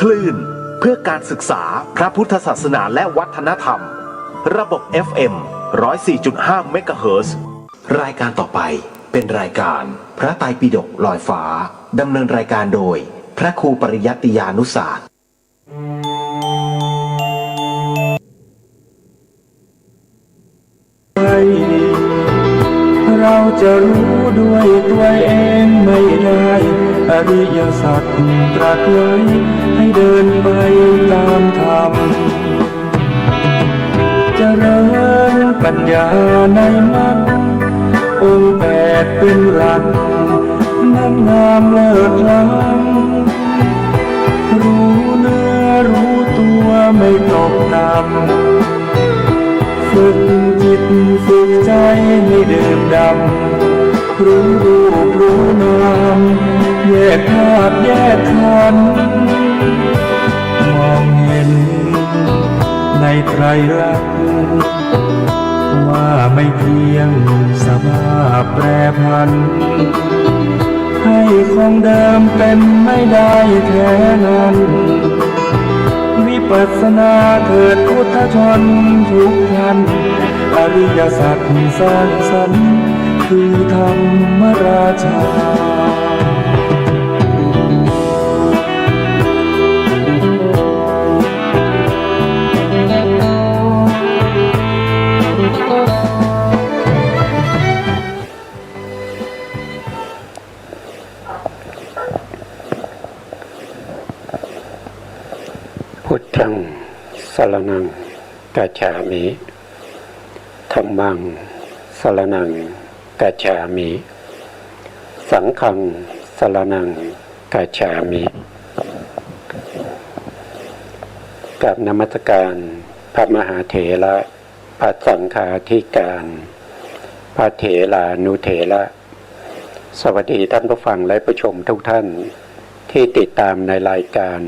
คลื่นเพื่อการศึกษาพระพุทธศาสนาและวัฒนธรรมระบบ FM 104.5 เมกะเฮิรตซ์รายการต่อไปเป็นรายการพระไตรปิฎกลอยฟ้าดำเนินรายการโดยพระครูปริยัติยานุศาสตร์เราจะรู้ด้วยตัวเองไม่ได้อริยสัจตรัสไว้ให้เดินไปตามธรรมเจริญปัญญาในมรรคองค์แปดเป็นหลักนั่นงามเลิศล้ำรู้เนื้อรู้ตัวไม่ตกต่ำฝึกจิตฝึกใจให้ดื่มด่ำรู้รูปรู้นามแยกธาตุแยกขันธ์มองเห็นในไตรลักษณ์ว่าไม่เที่ยงสภาพแปรผันให้คงเดิมเป็นไม่ได้แท้นั้นวิปัสสนาเถิดพุทธชนทุกท่านอริยสัจสร้างสรรค์คือธรรมราชาพุทธังสรณังกัจฉามิธัมมังสรณังกัจฉามิสังฆังสรณังกัจฉามิกับนมัสการพระมหาเถระพระสังฆาธิการพระเถรานุเถระสวัสดีท่านผู้ฟังและผู้ชมทุกท่านที่ติดตามในรายการ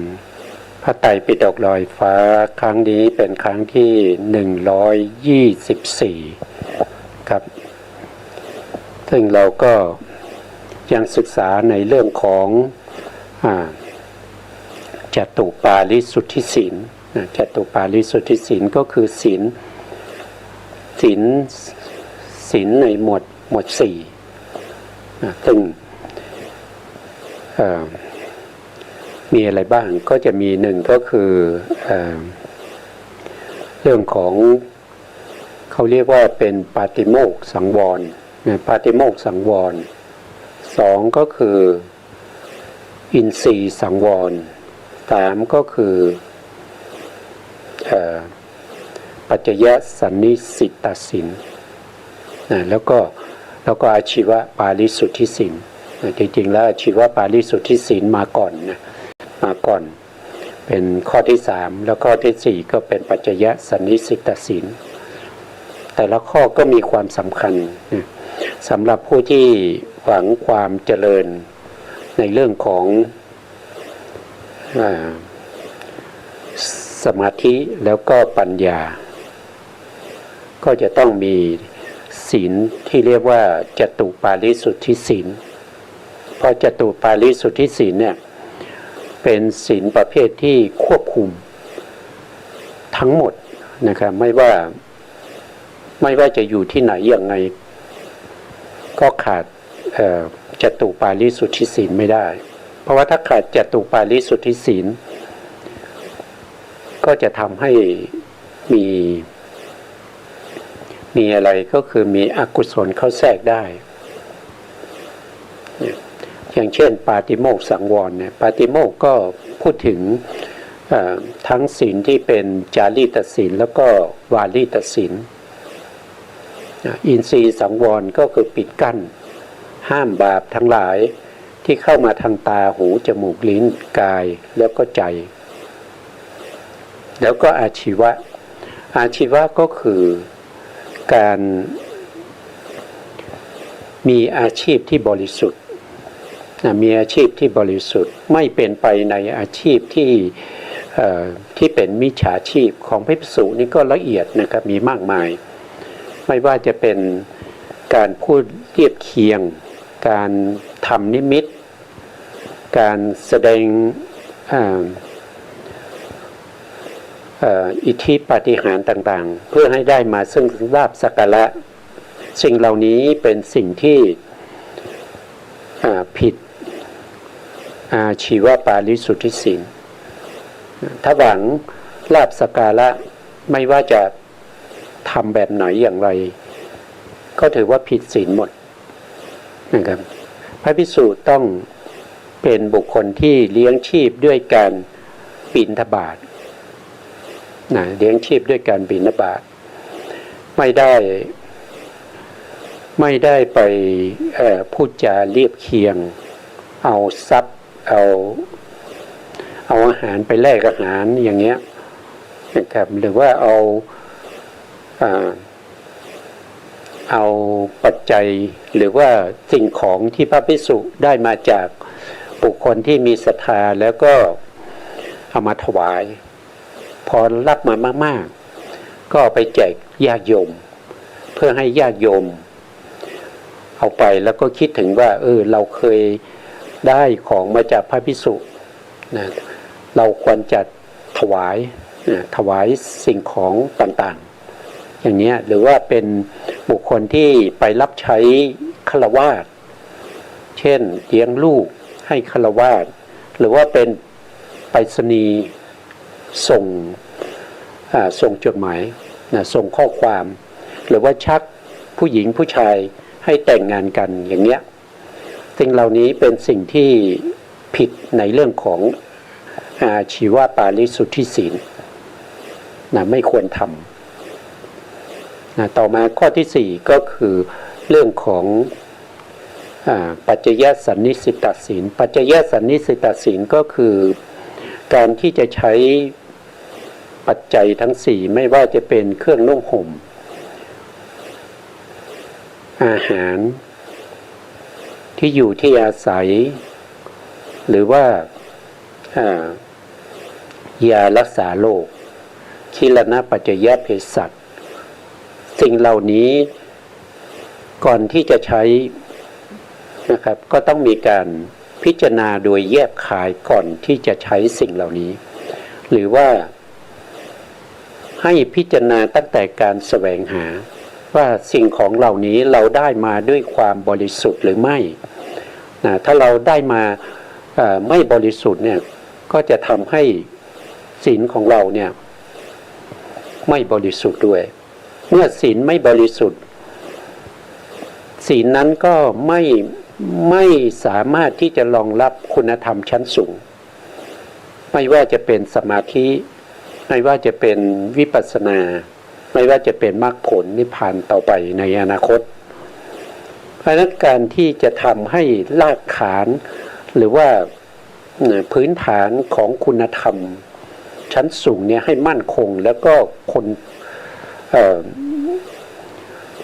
พระไตรปิฎกลอยฟ้าครั้งนี้เป็นครั้งที่124ครับซึ่งเราก็ยังศึกษาในเรื่องของจตุปาริสุทธิศีลจตุปาริสุทธิศีลก็คือศีลในหมวด4ซึ่งมีอะไรบ้างก็จะมีหนึ่งก็คือเรื่องของเขาเรียกว่าเป็นปาติโมกข์สังวรปาติโมกข์สังวรสองก็คืออินทรีย์สังวรสามก็คือปัจจยสันนิสิตศีลแล้วก็อาชีวปาริสุทธิศีลจริงๆแล้วอาชีวปาริสุทธิศีลมาก่อนเป็นข้อที่3แล้วข้อที่4ก็เป็นปัจจยสันนิสิตศีลแต่ละข้อก็มีความสำคัญสำหรับผู้ที่หวังความเจริญในเรื่องของสมาธิแล้วก็ปัญญาก็จะต้องมีศีลที่เรียกว่าจตุปาริสุทธิศีลเพราะจตุปาริสุทธิศีลเนี่ยเป็นศีลประเภทที่ควบคุมทั้งหมดนะครับไม่ว่าจะอยู่ที่ไหนอย่างไรก็ขาดจตุปาริสุทธิศีลไม่ได้เพราะว่าถ้าขาดจตุปาริสุทธิศีลก็จะทำให้มีอะไรก็คือมีอกุศลเข้าแทรกได้อย่างเช่นปาติโมกข์สังวรเนี่ยปาติโมกข์ก็พูดถึงทั้งศีลที่เป็นจารีตศีลแล้วก็วารีตศีลอินทรีย์สังวรก็คือปิดกั้นห้ามบาปทั้งหลายที่เข้ามาทางตาหูจมูกลิ้นกายแล้วก็ใจแล้วก็อาชีวะก็คือการมีอาชีพที่บริสุทธิ์มีอาชีพที่บริสุทธิ์ไม่เป็นไปในอาชีพที่เป็นมิจฉาชีพของพระภิกษุนี่ก็ละเอียดนะครับมีมากมายไม่ว่าจะเป็นการพูดเทียบเคียงการทำนิมิตการแสดง อิทธิปาฏิหาริย์ต่างๆเพื่อให้ได้มาซึ่งลาภสักการะสิ่งเหล่านี้เป็นสิ่งที่ผิดอาชีวปาริสุทธิศีลถ้าหวังลาภสักการะไม่ว่าจะทำแบบไหนอย่างไรก็ถือว่าผิดศีลหมดนะครับพระภิกษุต้องเป็นบุคคลที่เลี้ยงชีพด้วยการบิณฑบาตเลี้ยงชีพด้วยการบิณฑบาตไม่ได้ไปพูดจาเรียบเคียงเอาทรัพย์เอาอาหารไปแลกอาหารอย่างเงี้ยนะครับหรือว่าเอาปัจจัยหรือว่าสิ่งของที่พระภิกษุได้มาจากบุคคลที่มีศรัทธาแล้วก็เอามาถวายพอรับมามากๆก็เอาไปแจกญาติโยมเพื่อให้ญาติโยมเอาไปแล้วก็คิดถึงว่าเราเคยได้ของมาจากพระภิกษุนะเราควรจะถวายสิ่งของต่างๆอย่างนี้หรือว่าเป็นบุคคลที่ไปรับใช้ฆราวาสเช่นเลี้ยงลูกให้ฆราวาสหรือว่าเป็นไปรษณีย์ส่งจดหมายส่งข้อความหรือว่าชักผู้หญิงผู้ชายให้แต่งงานกันอย่างเนี้ยสิ่งเหล่านี้เป็นสิ่งที่ผิดในเรื่องของอาชีวปาริสุทธิศีลไม่ควรทำต่อมาข้อที่4ก็คือเรื่องของปัจจยสันนิสิตศีลปัจจยสันนิสิตศีลก็คือการที่จะใช้ปัจจัยทั้ง4ไม่ว่าจะเป็นเครื่องนุ่งห่มอาหารที่อยู่ที่อาศัยหรือว่ายารักษาโรคคิลนะปัจจยเภสัชสิ่งเหล่านี้ก่อนที่จะใช้นะครับก็ต้องมีการพิจารณาโดยแยกขายก่อนที่จะใช้สิ่งเหล่านี้หรือว่าให้พิจารณาตั้งแต่การแสวงหาว่าสิ่งของเหล่านี้เราได้มาด้วยความบริสุทธิ์หรือไม่ถ้าเราได้มาไม่บริสุทธิ์เนี่ยก็จะทำให้ศีลของเราเนี่ยไม่บริสุทธิ์ด้วยเมื่อศีลไม่บริสุทธิ์ศีลนั้นก็ไม่สามารถที่จะรองรับคุณธรรมชั้นสูงไม่ว่าจะเป็นสมาธิไม่ว่าจะเป็นวิปัสสนาไม่ว่าจะเป็นมรรคผลนิพพานต่อไปในอนาคตเพราะฉะนั้นการที่จะทำให้รากฐานหรือว่าพื้นฐานของคุณธรรมชั้นสูงเนี่ยให้มั่นคงแล้วก็คน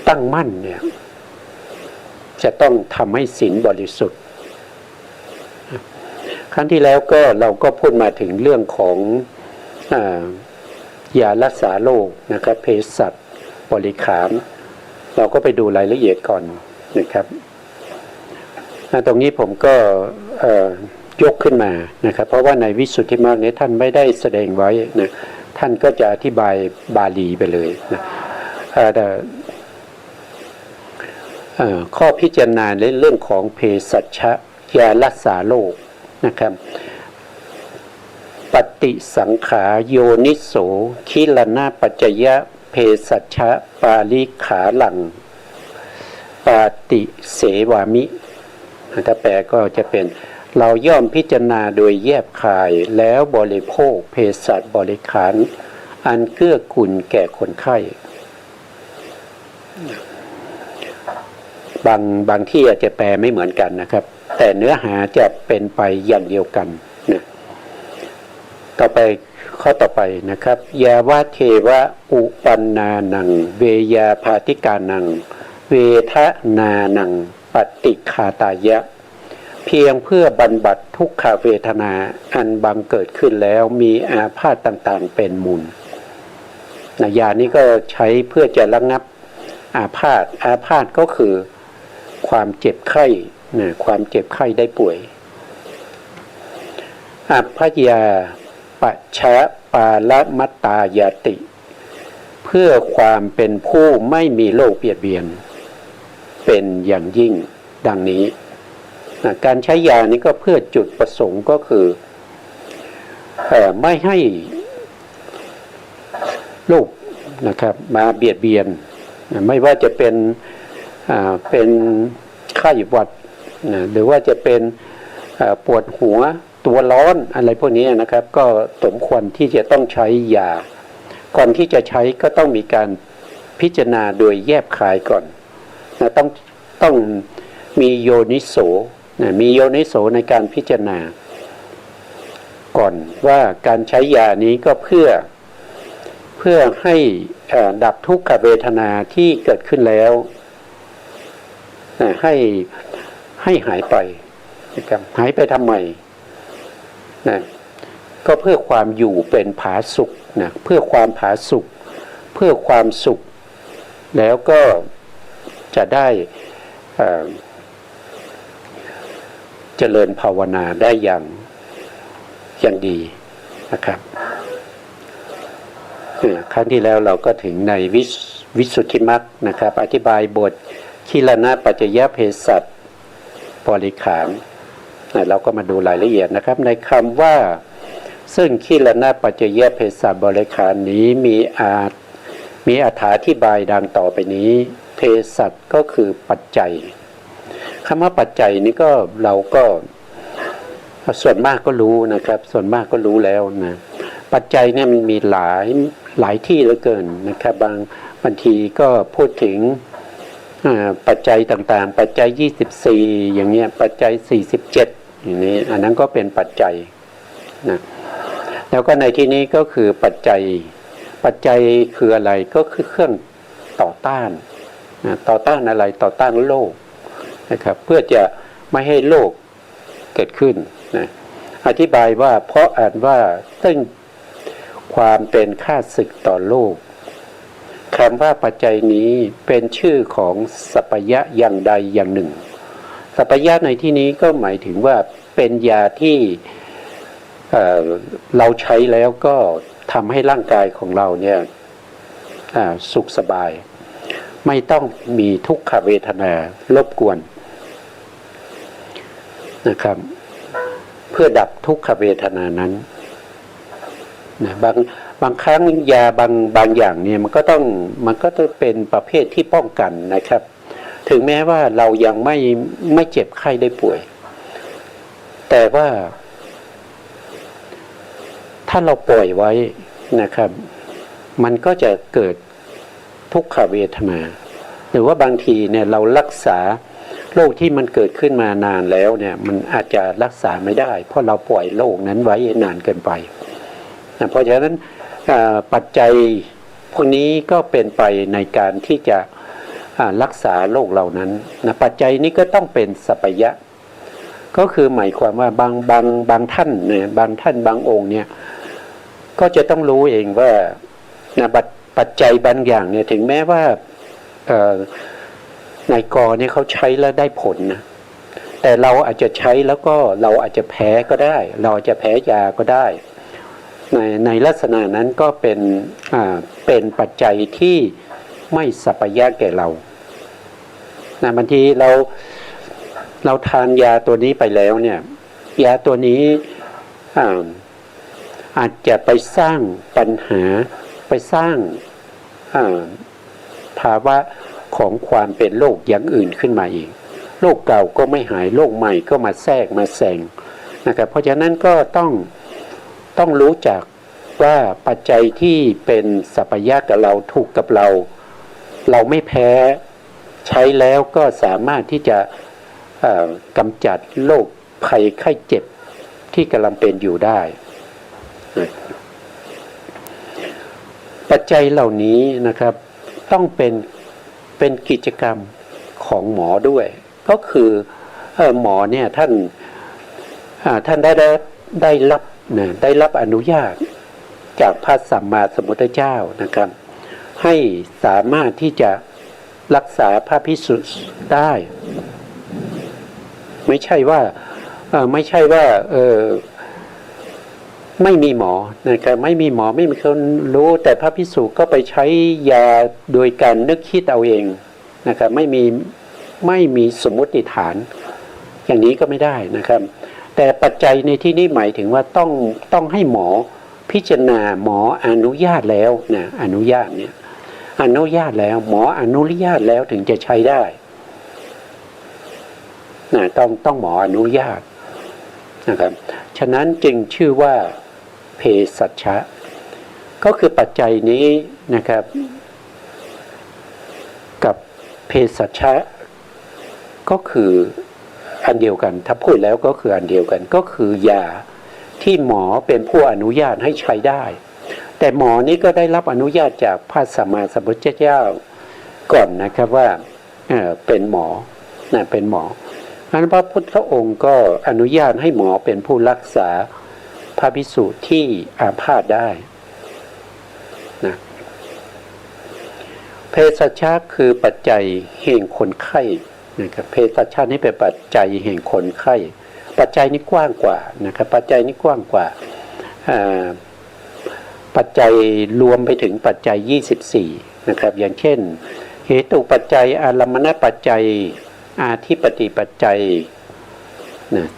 ตั้งมั่นเนี่ยจะต้องทำให้ศีลบริสุทธิ์ครั้งที่แล้วก็เราก็พูดมาถึงเรื่องของยารักษาโรคนะครับเภสัชบริขารเราก็ไปดูรายละเอียดก่อนนะครับตรงนี้ผมก็ยกขึ้นมานะครับเพราะว่าในวิสุทธิมรรคนี้ท่านไม่ได้แสดงไว้นะท่านก็จะอธิบายบาลีไปเลยนะข้อพิจารณาในเรื่องของเภสัชยารักษาโรคนะครับปฏิสังขาโยนิโสคิลนาปัจจยะเภสัชปาลิขาลังปาติเสวามิถ้าแปลก็จะเป็นเราย่อมพิจารณาโดยแยบคายแล้วบริโภคเภสัชบริขารอันเกื้อกูลแก่คนไข้บางที่อาจจะแปลไม่เหมือนกันนะครับแต่เนื้อหาจะเป็นไปอย่างเดียวกันนะต่อไปข้อต่อไปนะครับยาวะเทวะอุปันนานังเวยาภาติกานังเวทนานังปฏิฆาตายะเพียงเพื่อบรรบัดทุกขเวทนาอันบังเกิดขึ้นแล้วมีอาพาธต่างๆเป็นมูลยานี้ก็ใช้เพื่อจะระงับอาพาธก็คือความเจ็บไข้ความเจ็บไข้ได้ป่วยอัพพยา ปัจฉะปาลมัตตายาติ เพื่อความเป็นผู้ไม่มีโรคเบียดเบียนเป็นอย่างยิ่งดังนี้การใช้ยานี้ก็เพื่อจุดประสงค์ก็คือไม่ให้โรคนะครับมาเบียดเบียนไม่ว่าจะเป็นไข้หวัดหรือว่าจะเป็นปวดหัวตัวร้อนอะไรพวกนี้นะครับก็สมควรที่จะต้องใช้ยาก่อนที่จะใช้ก็ต้องมีการพิจารณาโดยแยบคายก่อนนะต้องมีโยนิโสมีโยนิโสในการพิจารณาก่อนว่าการใช้ยานี้ก็เพื่อให้ดับทุกขเวทนาที่เกิดขึ้นแล้วให้หายไปนะครับหายไปทำไมนะก็เพื่อความอยู่เป็นผาสุกนะเพื่อความผาสุกเพื่อความสุขแล้วก็จะได้เจริญภาวนาได้อย่างดีนะครับครั้งที่แล้วเราก็ถึงในวิสุทธิมรรคนะครับอธิบายบทคิลนะปัจจยเภสัชบริขารเราก็มาดูรายละเอียดนะครับในคำว่าซึ่งคิลนะปัจจยเภสัชบริขารนี้มีอธิบายดังต่อไปนี้เภสัชก็คือปัจจัยคำว่าปัจจัยนี้ก็เราก็ส่วนมากก็รู้นะครับส่วนมากก็รู้แล้วนะปัจจัยเนี่ยมันมีหลายที่เหลือเกินนะครับบางทีก็พูดถึงปัจจัยต่างๆปัจจัย24อย่างเงี้ยปัจจัย47อย่างนี้อันนั้นก็เป็นปัจจัยนะแล้วก็ในที่นี้ก็คือปัจจัยคืออะไรก็คือเครื่องต่อต้านต่อต้านอะไรต่อต้านโลกนะครับเพื่อจะไม่ให้โลกเกิดขึ้นนะอธิบายว่าเพราะอ่านว่าซึ่งความเป็นข้าศึกต่อโลกคำว่าปัจจัยนี้เป็นชื่อของสัพพยะอย่างใดอย่างหนึ่งสัพพยะในที่นี้ก็หมายถึงว่าเป็นยาที่เราใช้แล้วก็ทำให้ร่างกายของเราเนี่ยสุขสบายไม่ต้องมีทุกขเวทนารบกวนนะครับเพื่อดับทุกขเวทนานั้นนะบางครั้งยาบางอย่างเนี่ยมันก็ต้องเป็นประเภทที่ป้องกันนะครับถึงแม้ว่าเรายังไม่เจ็บไข้ได้ป่วยแต่ว่าถ้าเราปล่อยไว้นะครับมันก็จะเกิดทุกขเวทนาหรือว่าบางทีเนี่ยเรารักษาโรคที่มันเกิดขึ้นมานานแล้วเนี่ยมันอาจจะรักษาไม่ได้เพราะเราปล่อยโรคนั้นไว้นานเกินไปเพราะฉะนั้นปัจจัยพวกนี้ก็เป็นไปในการที่จะรักษาโรคเหล่านั้นนะปัจจัยนี้ก็ต้องเป็นสัพพยะก็คือหมายความว่าบางท่านเนี่ยบางองค์เนี่ยก็จะต้องรู้เองว่าปัจจัยบางอย่างเนี่ยถึงแม้ว่านายกเนี่ยเขาใช้แล้วได้ผลนะแต่เราอาจจะใช้แล้วก็เราอาจจะแพ้ก็ได้เราอาจจะแพ้ยาก็ได้ในลักษณะนั้นก็เป็นปัจจัยที่ไม่สัพพยะแก่เรานะบางทีเราทานยาตัวนี้ไปแล้วเนี่ยยาตัวนี้อาจจะไปสร้างปัญหาไปสร้างภาวะของความเป็นโรคอย่างอื่นขึ้นมาอีกโรคเก่าก็ไม่หายโรคใหม่ก็มาแทรกมาแซงนะครับเพราะฉะนั้นก็ต้องรู้จักว่าปัจจัยที่เป็นสัพพยะกับเราถูกกับเราไม่แพ้ใช้แล้วก็สามารถที่จะกำจัดโรคภัยไข้เจ็บที่กำลังเป็นอยู่ได้ปัจจัยเหล่านี้นะครับต้องเป็นกิจกรรมของหมอด้วยก็คือหมอเนี่ยท่านได้รับอนุญาตจากพระสัมมาสัมพุทธเจ้านะครับให้สามารถที่จะรักษาพระภิกษุได้ไม่ใช่ว่า ไม่มีหมอนะครับไม่มีหมอไม่มีคนรู้แต่พระภิกษุก็ไปใช้ยาโดยการนึกคิดเอาเองนะครับไม่มีสมมติฐานอย่างนี้ก็ไม่ได้นะครับแต่ปัจจัยในที่นี้หมายถึงว่าต้องให้หมอพิจารณาหมออนุญาตแล้วนะอนุญาตเนี่ยอนุญาตแล้วหมออนุญาตแล้วถึงจะใช้ได้นะต้องหมออนุญาตนะครับฉะนั้นจึงชื่อว่าเภสัชชะก็คือปัจจัยนี้นะครับกับเภสัชชะก็คืออันเดียวกันถ้าพูดแล้วก็คืออันเดียวกันก็คือยาที่หมอเป็นผู้อนุญาตให้ใช้ได้แต่หมอนี้ก็ได้รับอนุญาตจากพระสัมมาสัมพุทธเจ้าก่อนนะครับว่าเป็นหมอนะเป็นหมออันพระพุทธองค์ก็อนุญาตให้หมอเป็นผู้รักษาพระภิกษุที่อาพาธได้นะเภสัชชะคือปัจจัยแห่งคนไข้นะครับเภสัชชะนี่เป็นปัจจัยแห่งคนไข้ปัจจัยนี้กว้างกว่านะครับปัจจัยนี้กว้างกว่าปัจจัยรวมไปถึงปัจจัย24นะครับอย่างเช่นเหตุปัจจัยอารัมมณปัจจัยอาทิปติปัจจัยนะ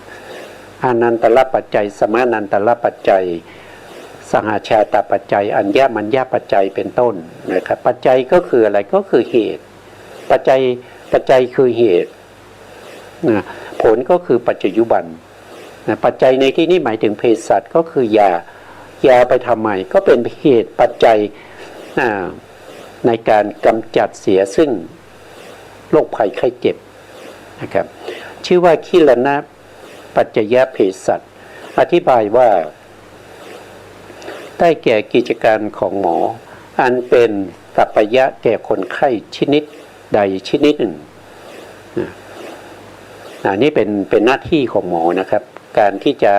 อานันตรปัจจัยสมานันตรปัจจัยสหชาตปัจจัยอัญญมัญญปัจจัยเป็นต้นนะครับปัจจัยก็คืออะไรก็คือเหตุปัจจัยคือเหตุนะผลก็คือปัจจุบันนะปัจจัยในที่นี้หมายถึงเภสัชก็คือยาไปทำไมก็เป็นเหตุปัจจัยในการกำจัดเสียซึ่งโรคภัยไข้เจ็บนะครับชื่อว่าคิลนะปัจจยเภสัชอธิบายว่าได้แก่กิจการของหมออันเป็นสัพพยะแก่คนไข้ชนิดใดชนิดหนึ่งนี่เป็นหน้าที่ของหมอนะครับการที่จะ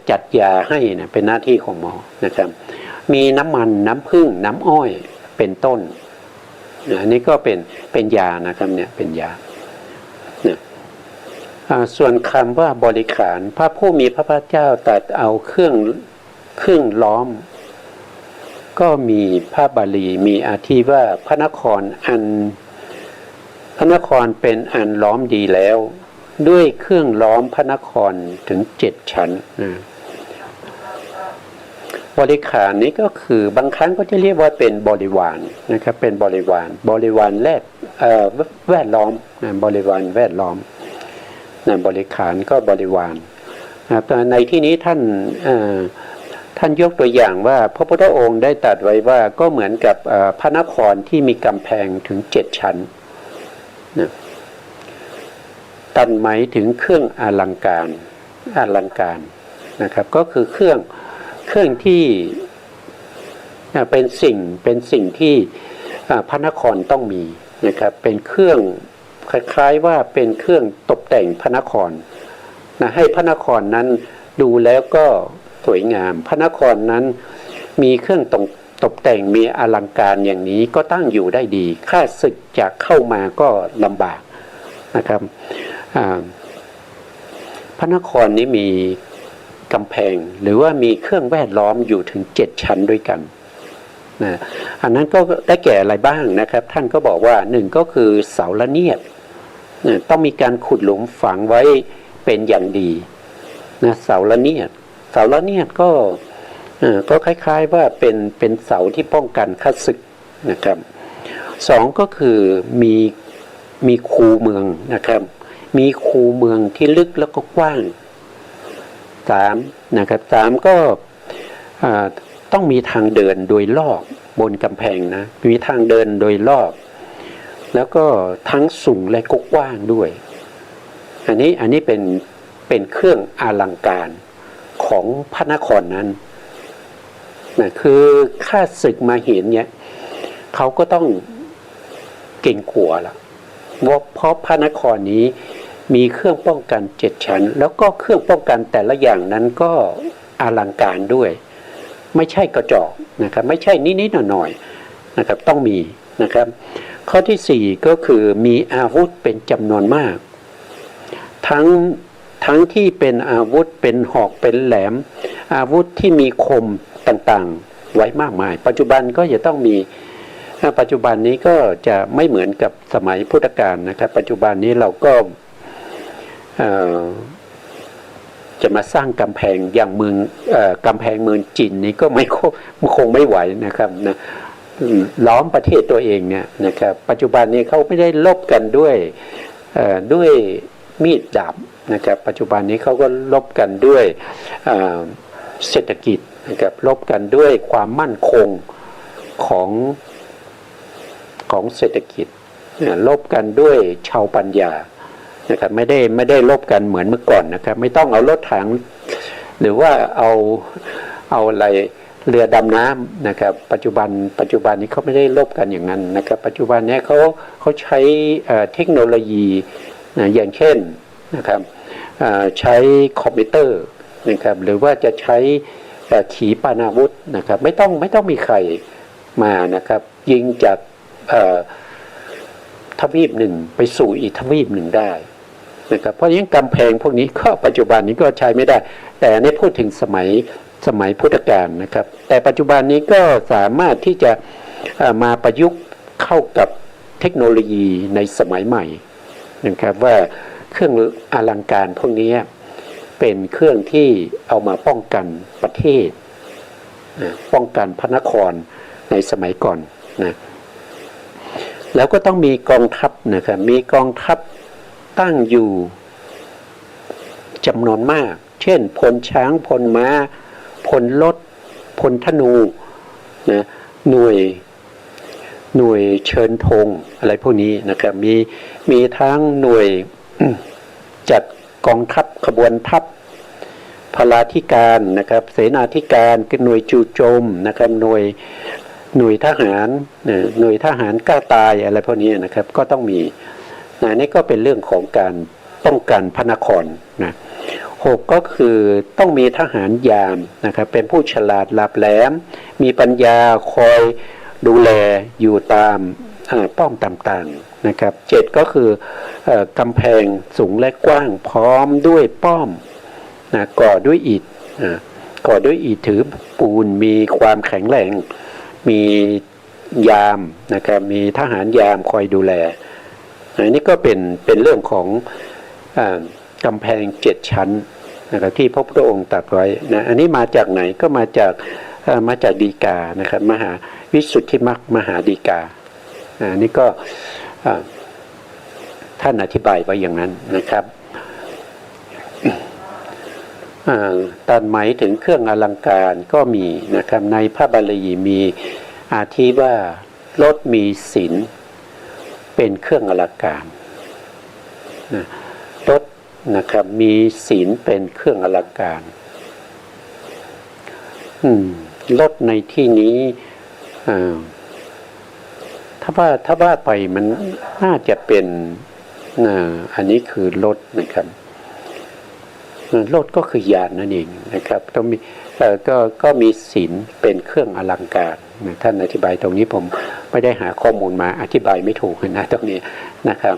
จัดยาให้นะเป็นหน้าที่ของหมอนะครับมีน้ำมันน้ำผึ้งน้ำอ้อยเป็นต้นอันนี้ก็เป็นยานะครับเนี่ยเป็นยาส่วนคำว่าบริขารพระผู้มีพระภาคเจ้าตรัสเอาเครื่องล้อมก็มีพระบาลีมีอาทิว่าพระนครเป็นอันล้อมดีแล้วด้วยเครื่องล้อมพระนครถึง7 ชั้นบริขารนี้ก็คือบางครั้งก็จะเรียกว่าเป็นบริวารนะครับเป็นบริวารแวดล้อมบริวารแวดล้อมบริขารก็บริวารแต่ในที่นี้ท่านยกตัวอย่างว่าพระพุทธองค์ได้ตรัสไว้ว่าก็เหมือนกับพระนครที่มีกำแพงถึง7 ชั้นตันหมายถึงเครื่องอลังการนะครับก็คือเครื่องที่เป็นสิ่งที่พระนครต้องมีนะครับเป็นเครื่องคล้ายๆว่าเป็นเครื่องตกแต่งพระนครนะให้พระนครนั้นดูแล้วก็สวยงามพระนครนั้นมีเครื่องตกแต่งมีอลังการอย่างนี้ก็ตั้งอยู่ได้ดีข้าศึกจะเข้ามาก็ลำบากนะครับพระนครนี้มีกำแพงหรือว่ามีเครื่องแวดล้อมอยู่ถึง7 ชั้นด้วยกันนะอันนั้นก็ได้แก่อะไรบ้างนะครับท่านก็บอกว่า1ก็คือเสาละเนียดต้องมีการขุดหลุมฝังไว้เป็นอย่างดีนะเสาละเนียดก็คล้ายๆว่าเป็นเสาที่ป้องกันข้าศึกนะครับ2ก็คือมีคูเมืองนะครับมีคูเมืองที่ลึกแล้วก็กว้าง3นะครับ3ก็ต้องมีทางเดินโดยรอบบนกำแพงนะมีทางเดินโดยรอบแล้วก็ทั้งสูงและก็กว้างด้วยอันนี้เป็นเครื่องอลังการของพระนครนั้นนะคือข้าศึกมาเห็นเนี่ยเขาก็ต้องเก่งกลัวละเพราะพระนครนี้มีเครื่องป้องกัน7 ชั้นแล้วก็เครื่องป้องกันแต่ละอย่างนั้นก็อลังการด้วยไม่ใช่กระจอกนะครับไม่ใช่นิดๆหน่อยๆนะครับต้องมีนะครับข้อที่4ก็คือมีอาวุธเป็นจำนวนมากทั้ง ทั้งที่เป็นอาวุธเป็นหอกเป็นแหลมอาวุธที่มีคมต่างๆไว้มากมายปัจจุบันก็จะต้องมีปัจจุบันนี้ก็จะไม่เหมือนกับสมัยพุทธกาลนะครับปัจจุบันนี้เราก็จะมาสร้างกำแพงอย่างเมืองกำแพงเมืองจีนนี้ก็คงไม่ไหวนะครับนะล้อมประเทศตัวเองเนี่ยนะครับปัจจุบันนี้เขาไม่ได้ลบกันด้วยมีดดาบนะครับปัจจุบันนี้เขาก็ลบกันด้วยเศรษฐกิจนะครับลบกันด้วยความมั่นคงของเศรษฐกิจลบกันด้วยชาวปัญญานะครับไม่ได้ลบกันเหมือนเมื่อก่อนนะครับไม่ต้องเอารถถังหรือว่าเอาอะไรเรือดำน้ำนะครับปัจจุบันนี้เขาไม่ได้ลบกันอย่างนั้นนะครับปัจจุบันนี้เขาใช้เทคโนโลยีอย่างเช่นนะครับใช้คอมพิวเตอร์นะครับหรือว่าจะใช้ขีปนาวุธนะครับไม่ต้องมีใครมานะครับยิงจากทวีปหนึ่งไปสู่อีกทวีปหนึ่งได้นะครับเพราะฉะนั้นกำแพงพวกนี้ก็ปัจจุบันนี้ก็ใช้ไม่ได้แต่ในพูดถึงสมัยพุทธกาลนะครับแต่ปัจจุบันนี้ก็สามารถที่จะมาประยุกต์เข้ากับเทคโนโลยีในสมัยใหม่นะครับว่าเครื่องอลังการพวกนี้เป็นเครื่องที่เอามาป้องกันประเทศป้องกันพระนครในสมัยก่อนนะแล้วก็ต้องมีกองทัพนะครับมีกองทัพตั้งอยู่จำนวนมากเช่นพลช้างพลม้าพลรถพลธนูนะหน่วยเชิญธงอะไรพวกนี้นะครับมีทั้งหน่วยจัดกองทัพขบวนทัพพลาธิการนะครับเสนาธิการหน่วยจู่โจมนะครับหน่วยทหารกล้าตายอะไรพวกนี้นะครับก็ต้องมีนี่ก็เป็นเรื่องของการป้องกันพระนครนะ6ก็คือต้องมีทหารยามนะครับเป็นผู้ฉลาดหลาบแหลมมีปัญญาคอยดูแลอยู่ตามป้อมต่างๆนะครับ7ก็คือกำแพงสูงและกว้างพร้อมด้วยป้อมนะก่อด้วยอิฐถือปูนมีความแข็งแรงมียามนะครับมีทหารยามคอยดูแลอันนี้ก็เป็นเรื่องของกำแพง7ชั้นนะครับที่พระพุทธองค์ตรัสไว้นะอันนี้มาจากไหนก็มาจากฎีกานะครับมหาวิสุทธิมรรคมหาฎีกาอันนี้ก็ท่านอธิบายไว้อย่างนั้นนะครับตัดหมายถึงเครื่องอลังการก็มีนะครับในพระบาลีมีอาทิว่ารถมีศิลป์เป็นเครื่องอลังการรถนะครับมีศิลป์เป็นเครื่องอลังการรถในที่นี้ถ้าว่าไปมันน่าจะเป็นอันนี้คือรถนะครับรถก็คือยานนั่นเองนะครับต้องมีก็มีศิลป์เป็นเครื่องอลังการท่านอธิบายตรงนี้ผมไม่ได้หาข้อมูลมาอธิบายไม่ถูกนะตรงนี้นะครับ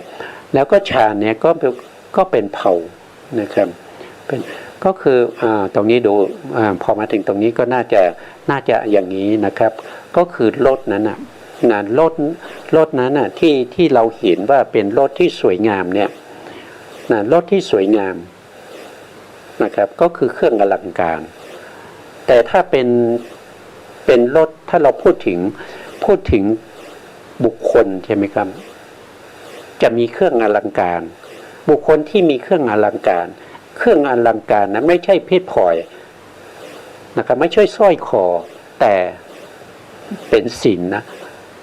แล้วก็ฌานเนี่ยก็เป็นเผ่านะครับก็คือตรงนี้ดูพอมาถึงตรงนี้ก็น่าจะอย่างนี้นะครับก็คือรถนั้นนะรถนั้นน่ะที่เราเห็นว่าเป็นรถที่สวยงามเนี่ยรถที่สวยงามนะครับก็คือเครื่องอลังการแต่ถ้าเป็นรถถ้าเราพูดถึงบุคคลใช่ไหมครับจะมีเครื่องอลังการบุคคลที่มีเครื่องอลังการนั้นไม่ใช่เพชรพลอยนะครับไม่ใช่สร้อยคอแต่เป็นศิลป์นะ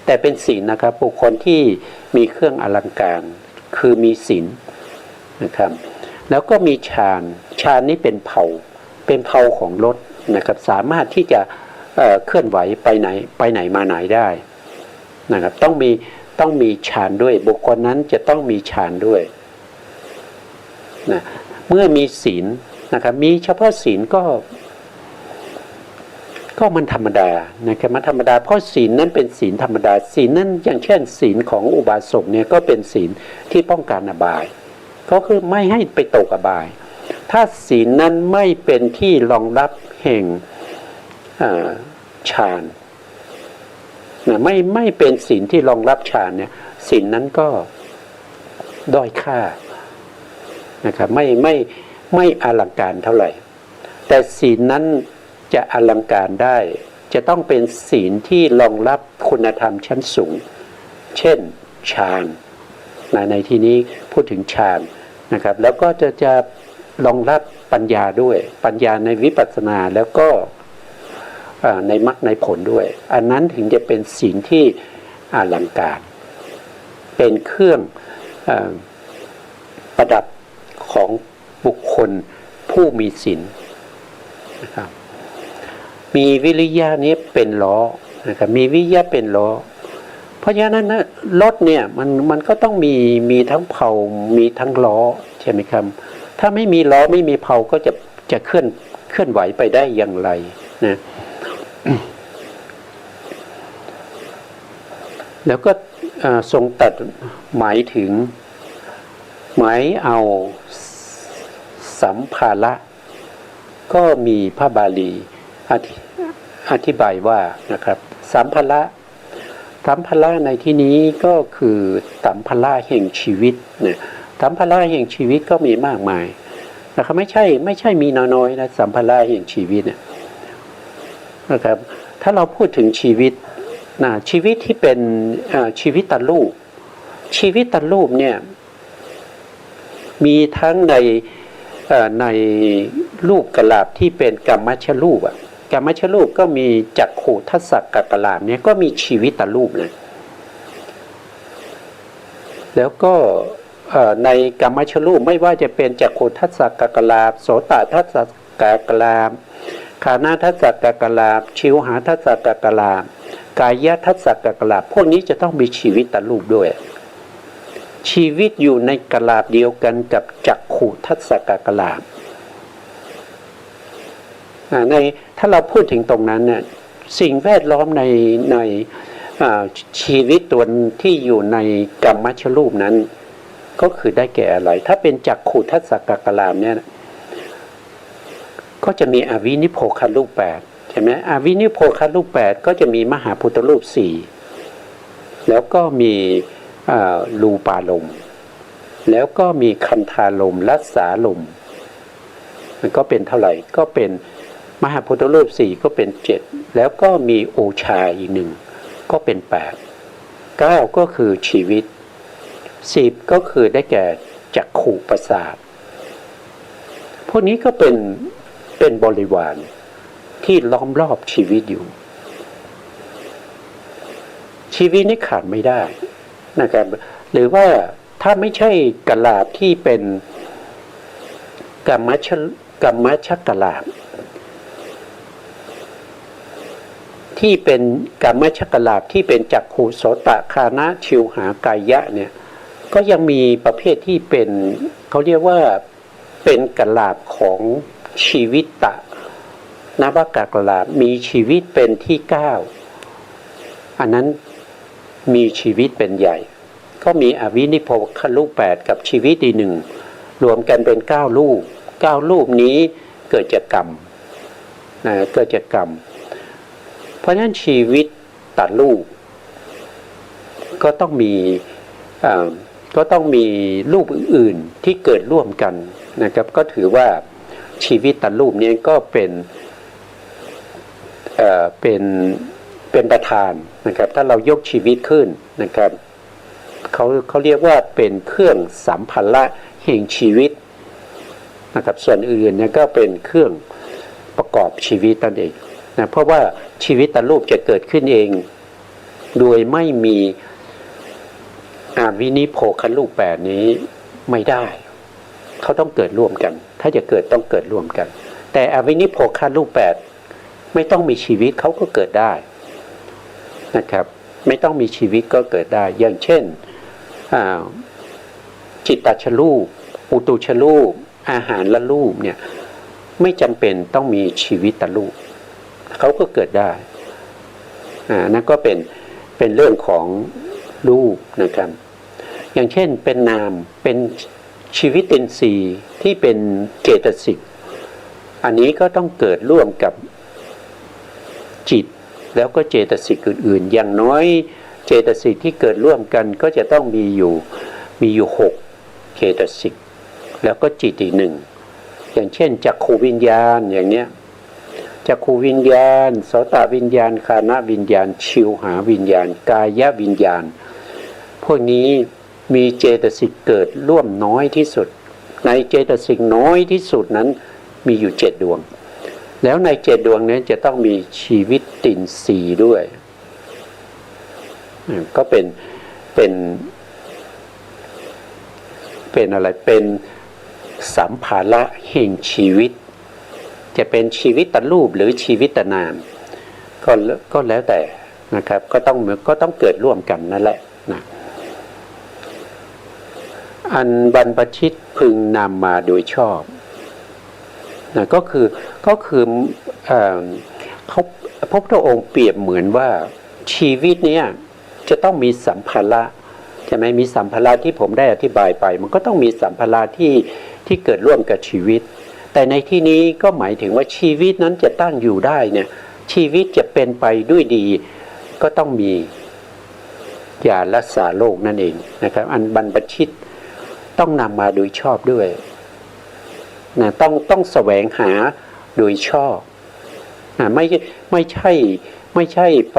แต่เป็นศิลป์นะครับบุคคลที่มีเครื่องอลังการคือมีศิลป์นะครับแล้วก็มีฌานนี้เป็นเผ่าของรถนะครับสามารถที่จะเคลื่อนไหวไปไหนมาไหนได้นะครับต้องมีฌานด้วยบุคคลนั้นจะต้องมีฌานด้วยนะเมื่อมีศีลนะครับมีเฉพาะศีลก็มันธรรมดานะครับมันธรรมดาเพราะศีลนั้นเป็นศีลธรรมดาศีลนั้นอย่างเช่นศีลของอุบาสกเนี่ยก็เป็นศีลที่ป้องกันอบายก็คือไม่ให้ไปตกอบาย ถ้าศีลนั้นไม่เป็นที่รองรับแห่งฌานนะไม่เป็นศีลที่รองรับฌานเนี่ยศีลนั้นก็ด้อยค่านะครับไม่อลังการเท่าไหร่แต่ศีลนั้นจะอลังการได้จะต้องเป็นศีลที่รองรับคุณธรรมชั้นสูงเช่นฌานในที่นี้พูดถึงฌานนะครับแล้วก็จะรองรับปัญญาด้วยปัญญาในวิปัสสนาแล้วก็ในมรรคในผลด้วยอันนั้นถึงจะเป็นศีลที่อลังการเป็นเครื่องประดับของบุคคลผู้มีศีลนะครับมีวิริยะนี้เป็นล้อนะครับมีวิริยะเป็นล้อเพราะฉะนั้นนะรถเนี่ยมันก็ต้องมีทั้งเผามีทั้งล้อใช่ไหมครับถ้าไม่มีล้อไม่มีเผาก็จะเคลื่อนไหวไปได้อย่างไรนะแล้วก็ทรงตัดหมายถึงหมายเอาสัมภาระก็มีพระบาลีอธิบายว่านะครับสัมภาระในที่นี้ก็คือสัมภาระแห่งชีวิตเนี่ยสัมภาระแห่งชีวิตก็มีมากมายนะครับไม่ใช่มีน้อยๆนะสัมภาระแห่งชีวิตเนี่ยนะครับถ้าเราพูดถึงชีวิตนะชีวิตที่เป็นชีวิตตรูปเนี่ยมีทั้งในรูปกลาบที่เป็นกัมมัชรูปกัมมัชรูปก็มีจักขุทัสสะกลาบเนี่ยก็มีชีวิตตรูปนะแล้วก็ในกัมมัชรูปไม่ว่าจะเป็นจักขุทัสสะกลาบโสตทัสสะกลาบคานาทัสสะกลาบชิวหาทัสสะกลาบกายทัสสะกลาบพวกนี้จะต้องมีชีวิตตรูปด้วยชีวิตอยู่ในกลาบเดียวกันกับจักขุทัสสะกลาบถ้าเราพูดถึงตรงนั้นเนี่ยสิ่งแวดล้อมในชีวิตตัวที่อยู่ในกัมมัชรูปนั้นก็คือได้แก่อะไรถ้าเป็นจักขุทัสสะกลาบเนี่ยก็จะมีอวินิโพครูป8ใช่ไหมอวินิโพครูป8ก็จะมีมหาพุทธรูป4แล้วก็มีรูปารมณ์แล้วก็มีคันธารมณ์รัสสารมณ์มันก็เป็นเท่าไหร่ก็เป็นมหาพุทธรูป4ก็เป็น7แล้วก็มีโอชาอีก1ก็เป็น8 9ก็คือชีวิต10ก็คือได้แก่จักขุประสาทพวกนี้ก็เป็นบริวารที่ล้อมรอบชีวิตอยู่ชีวิตนี้ขาดไม่ได้นะครับหรือว่าถ้าไม่ใช่กลาบที่เป็นกัมมัชกลาบที่เป็นกัมมัชกลาบที่เป็นจักขุโสตคานะชิวหากายะเนี่ยก็ยังมีประเภทที่เป็นเขาเรียกว่าเป็นกลาบของชีวิตตะนวากกลาบมีชีวิตเป็นที่9อันนั้นมีชีวิตเป็นใหญ่ก็มีอวินิโพครูป8กับชีวิตอีก1รวมกันเป็น9รูป9รูปนี้เกิดจากกรรมเกิดจากกรรมเพราะฉะนั้นชีวิตตัดรูปก็ต้องมีรูปอื่นๆที่เกิดร่วมกันนะครับก็ถือว่าชีวิตตัดรูปนี้ก็เป็นประธานนะครับถ้าเรายกชีวิตขึ้นนะครับเขาเรียกว่าเป็นเครื่องสัมภาระแห่งชีวิตนะครับส่วนอื่นเนี่ยก็เป็นเครื่องประกอบชีวิตนั่นเองนะเพราะว่าชีวิตตัดรูปจะเกิดขึ้นเองโดยไม่มีอวินิโพครูป8นี้ไม่ได้เขาต้องเกิดร่วมกันถ้าจะเกิดต้องเกิดร่วมกันแต่อวินิโพครูป8ไม่ต้องมีชีวิตเขาก็เกิดได้นะครับไม่ต้องมีชีวิตก็เกิดได้อย่างเช่นจิตตชรูปอุตุชรูปอาหารละรูปเนี่ยไม่จำเป็นต้องมีชีวิตตรูปเขาก็เกิดได้นั่นก็เป็นเรื่องของรูปนะครับอย่างเช่นเป็นนามเป็น ชีวิตินทรีย์ที่เป็นเจตสิกอันนี้ก็ต้องเกิดร่วมกับจิตแล้วก็เจตสิกอื่นๆอย่างน้อยเจตสิกที่เกิดร่วมกันก็จะต้องมีอยู่6เจตสิกแล้วก็จิตอีกหนึ่งอย่างเช่นจักขูวิญญาณอย่างเนี้ยจักขูวิญญาณโสตวิญญาณฆานวิญญาณชิวหาวิญญาณกายวิญญาณพวกนี้มีเจตสิกเกิดร่วมน้อยที่สุดในเจตสิกน้อยที่สุดนั้นมีอยู่7 ดวงแล้วใน7 ดวงนี้จะต้องมีชีวิตตินทรีย์ด้วยก็เป็นอะไรเป็นสัมภาระแห่งชีวิตจะเป็นชีวิตตรูปหรือชีวิตตนามก็แล้วแต่นะครับก็ต้องเกิดร่วมกันนั่นแหละนะอันบรรพชิตพึงนำมาโดยชอบนะก็คือเขาพระพุทธองค์เปรียบเหมือนว่าชีวิตเนี้ยจะต้องมีสัมภาระใช่ไหมมีสัมภาระที่ผมได้อธิบายไปมันก็ต้องมีสัมภาระที่เกิดร่วมกับชีวิตแต่ในที่นี้ก็หมายถึงว่าชีวิตนั้นจะตั้งอยู่ได้เนี่ยชีวิตจะเป็นไปด้วยดีก็ต้องมียารักษาโรคนั่นเองนะครับอันบรรพชิตต้องนำมาโดยชอบด้วยนะต้องแสวงหาโดยชอบไม่ใช่ไป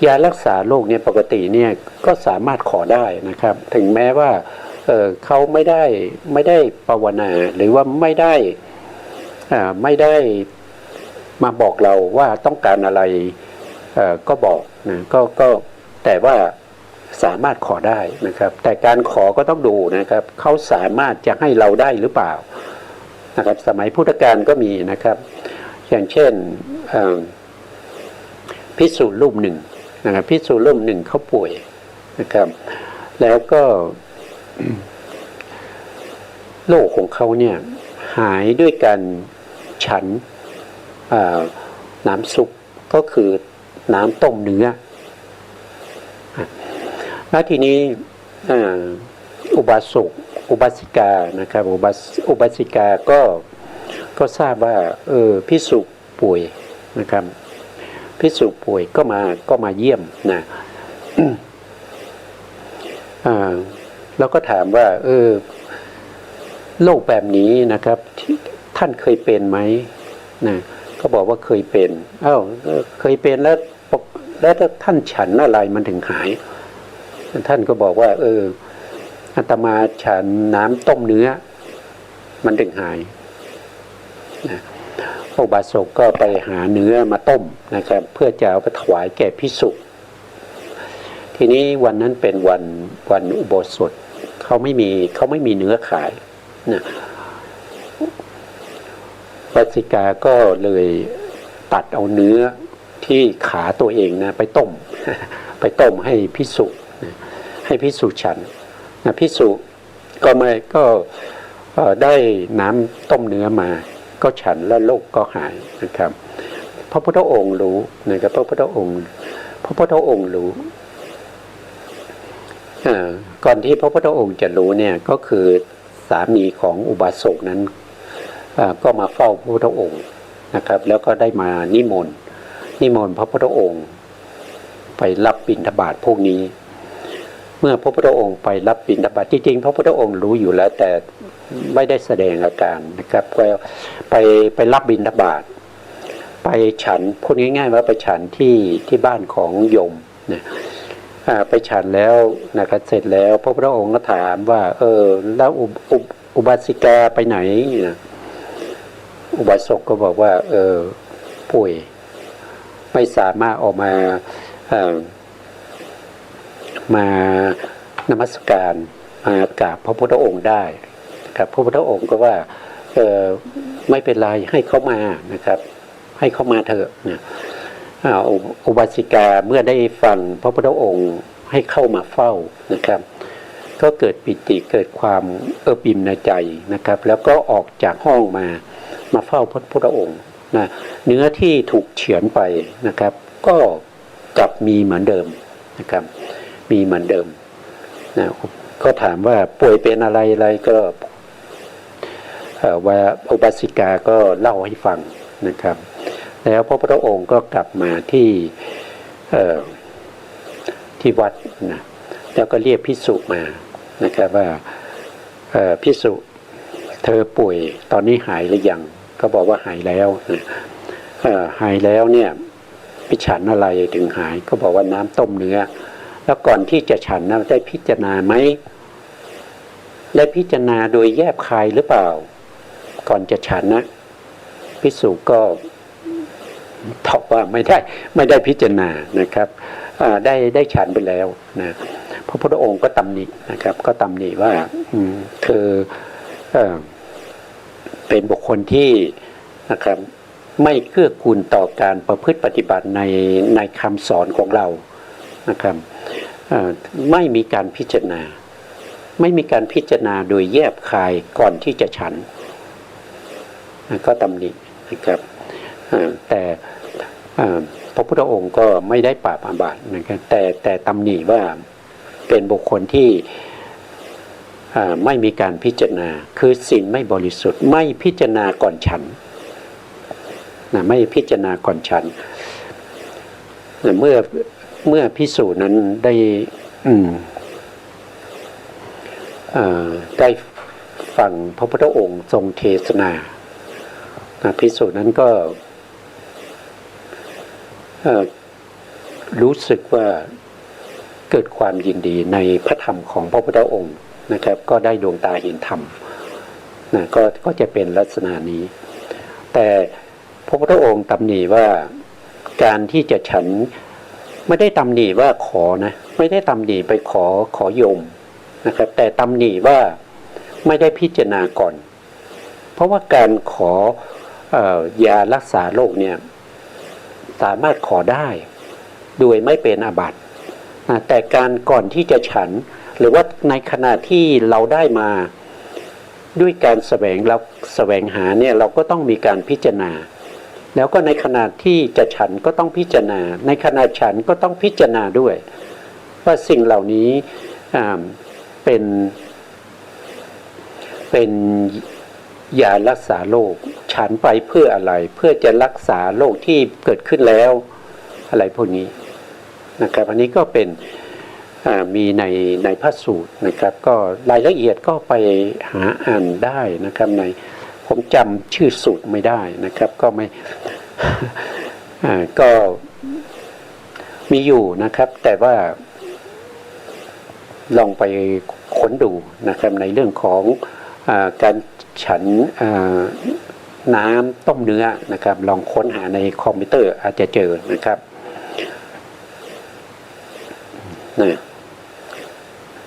ยารักษาโรคเนี่ยปกติเนี่ยก็สามารถขอได้นะครับถึงแม้ว่าเขาไม่ได้ภาวนาหรือว่าไม่ได้มาบอกเราว่าต้องการอะไรก็บอกนะก็แต่ว่าสามารถขอได้นะครับแต่การขอก็ต้องดูนะครับเขาสามารถจะให้เราได้หรือเปล่านะครับสมัยพุทธกาลก็มีนะครับอย่างเช่นภิกษุรูปหนึ่งนะครับภิกษุรูปหนึ่งเขาป่วยนะครับแล้วก็โรคของเขาเนี่ยหายด้วยการฉันน้ำซุปก็คือน้ำต้มเนื้อแล้วทีนี้อุบาสกอุบาสิกานะครับอุบาสิกาก็ทราบว่าภิกษุป่วยนะครับภิกษุป่วยก็มาเยี่ยมนะแล้วก็ถามว่าโรคแบบนี้นะครับท่านเคยเป็นไหมนะเขาบอกว่าเคยเป็นเคยเป็นแล้วท่านฉันอะไรมันถึงหายท่านก็บอกว่าอาตมาฉันน้ำต้มเนื้อมันถึงหายนะอุบาสกก็ไปหาเนื้อมาต้มนะครับเพื่อจะเอาไปถวายแก่ภิกษุทีนี้วันนั้นเป็นวันอุโบสถเขาไม่มีเนื้อขายนะวัสสิกาก็เลยตัดเอาเนื้อที่ขาตัวเองนะไปต้มให้ภิกษุให้ภิกษุฉันนะภิกษุก็ได้น้ำต้มเนื้อมาก็ฉันแล้วโรคก็หายนะครับพระพุทธองค์รู้นะครับพระพุทธองค์รู้ก่อนที่พระพุทธองค์จะรู้เนี่ยก็คือสามีของอุบาสกนั้นก็มาเฝ้าพระพุทธองค์นะครับแล้วก็ได้มานิมนต์พระพุทธองค์ไปรับบิณฑบาตพวกนี้เมื่อพระพุทธองค์ไปรับบิณฑบาตจริงๆพระพุทธองค์รู้อยู่แล้วแต่ไม่ได้แสดงอาการนะครับก็ไปรับบิณฑบาตไปฉันพูดง่ายๆว่าไปฉันที่บ้านของโยมนะไปฉันแล้วนะครับเสร็จแล้วพระพุทธองค์ก็ถามว่าแล้วอุบาสิกาไปไหนนะอุบาสกก็บอกว่าป่วยไม่สามารถออกมานมัสการมากราบพระพุทธองค์ได้ครับพระพุทธองค์ก็ว่าไม่เป็นไรให้เขามานะครับให้เขามาเถอะนะอุบาสิกาเมื่อได้ฟังพระพุทธองค์ให้เข้ามาเฝ้านะครับก็เกิดปิติเกิดความปิ่มในใจนะครับแล้วก็ออกจากห้องมาเฝ้าพระพุทธองค์นะเนื้อที่ถูกเฉือนไปนะครับก็กลับมีเหมือนเดิมนะครับมีเหมือนเดิมนะ ก็ถามว่าป่วยเป็นอะไรก็ว่าอุบาสิกาก็เล่าให้ฟังนะครับแล้วพระพุทธองค์ก็กลับมาที่วัดนะแล้วก็เรียกภิกษุมานะครับว่าภิกษุเธอป่วยตอนนี้หายหรือยังก็บอกว่าหายแล้วนะหายแล้วเนี่ยไปฉันอะไรถึงหายก็บอกว่าน้ำต้มเนื้อแล้วก่อนที่จะฉันนะได้พิจารณาไหมได้พิจารณาโดยแยบคายหรือเปล่าก่อนจะฉันนะภิกษุก็ตอบว่าไม่ได้พิจารณานะครับได้ฉันไปแล้วนะพระพุทธองค์ก็ตำหนินะครับก็ตำหนิว่าเธอเป็นบุคคลที่นะครับไม่เกื้อกูลต่อการประพฤติปฏิบัติในคำสอนของเรานะครับไม่มีการพิจารณาไม่มีการพิจารณาโดยแยบคายก่อนที่จะฉันก็ตำหนินะครับแต่พระพุทธองค์ก็ไม่ได้ปราบอาบัตินะครับแต่ตำหนิว่าเป็นบุคคลที่ไม่มีการพิจารณาคือศีลไม่บริสุทธิ์ไม่พิจารณาก่อนฉันนะไม่พิจารณาก่อนฉันเมื่อภิกษุนั้นได้ฟังพระพุทธองค์ทรงเทศนาภิกษุนั้นก็รู้สึกว่าเกิดความยินดีในพระธรรมของพระพุทธองค์นะครับก็ได้ดวงตาเห็นธรรมนะก็จะเป็นลักษณะนี้แต่พระพุทธองค์ตำหนิว่าการที่จะฉันไม่ได้ตำหนิว่าขอนะไม่ได้ตำหนิไปขอโยมนะครับแต่ตำหนิว่าไม่ได้พิจารณาก่อนเพราะว่าการขอยารักษาโรคเนี่ยสามารถขอได้โดยไม่เป็นอาบัติแต่การก่อนที่จะฉันหรือว่าในขณะที่เราได้มาด้วยการแสวงหาเนี่ยเราก็ต้องมีการพิจารณาแล้วก็ในขณะที่จะฉันก็ต้องพิจารณาในขณะฉันก็ต้องพิจารณาด้วยว่าสิ่งเหล่านี้เป็นยารักษาโรคฉันไปเพื่ออะไรเพื่อจะรักษาโรคที่เกิดขึ้นแล้วอะไรพวกนี้นะครับอันนี้ก็เป็นมีในพระสูตรนะครับก็รายละเอียดก็ไปหาอ่านได้นะครับผมจำชื่อสูตรไม่ได้นะครับก็ไม่ ก็มีอยู่นะครับแต่ว่าลองไปค้นดูนะครับในเรื่องของการฉันน้ำต้มเนื้อนะครับลองค้นหาในคอมพิวเตอร์อาจจะเจอนะครับ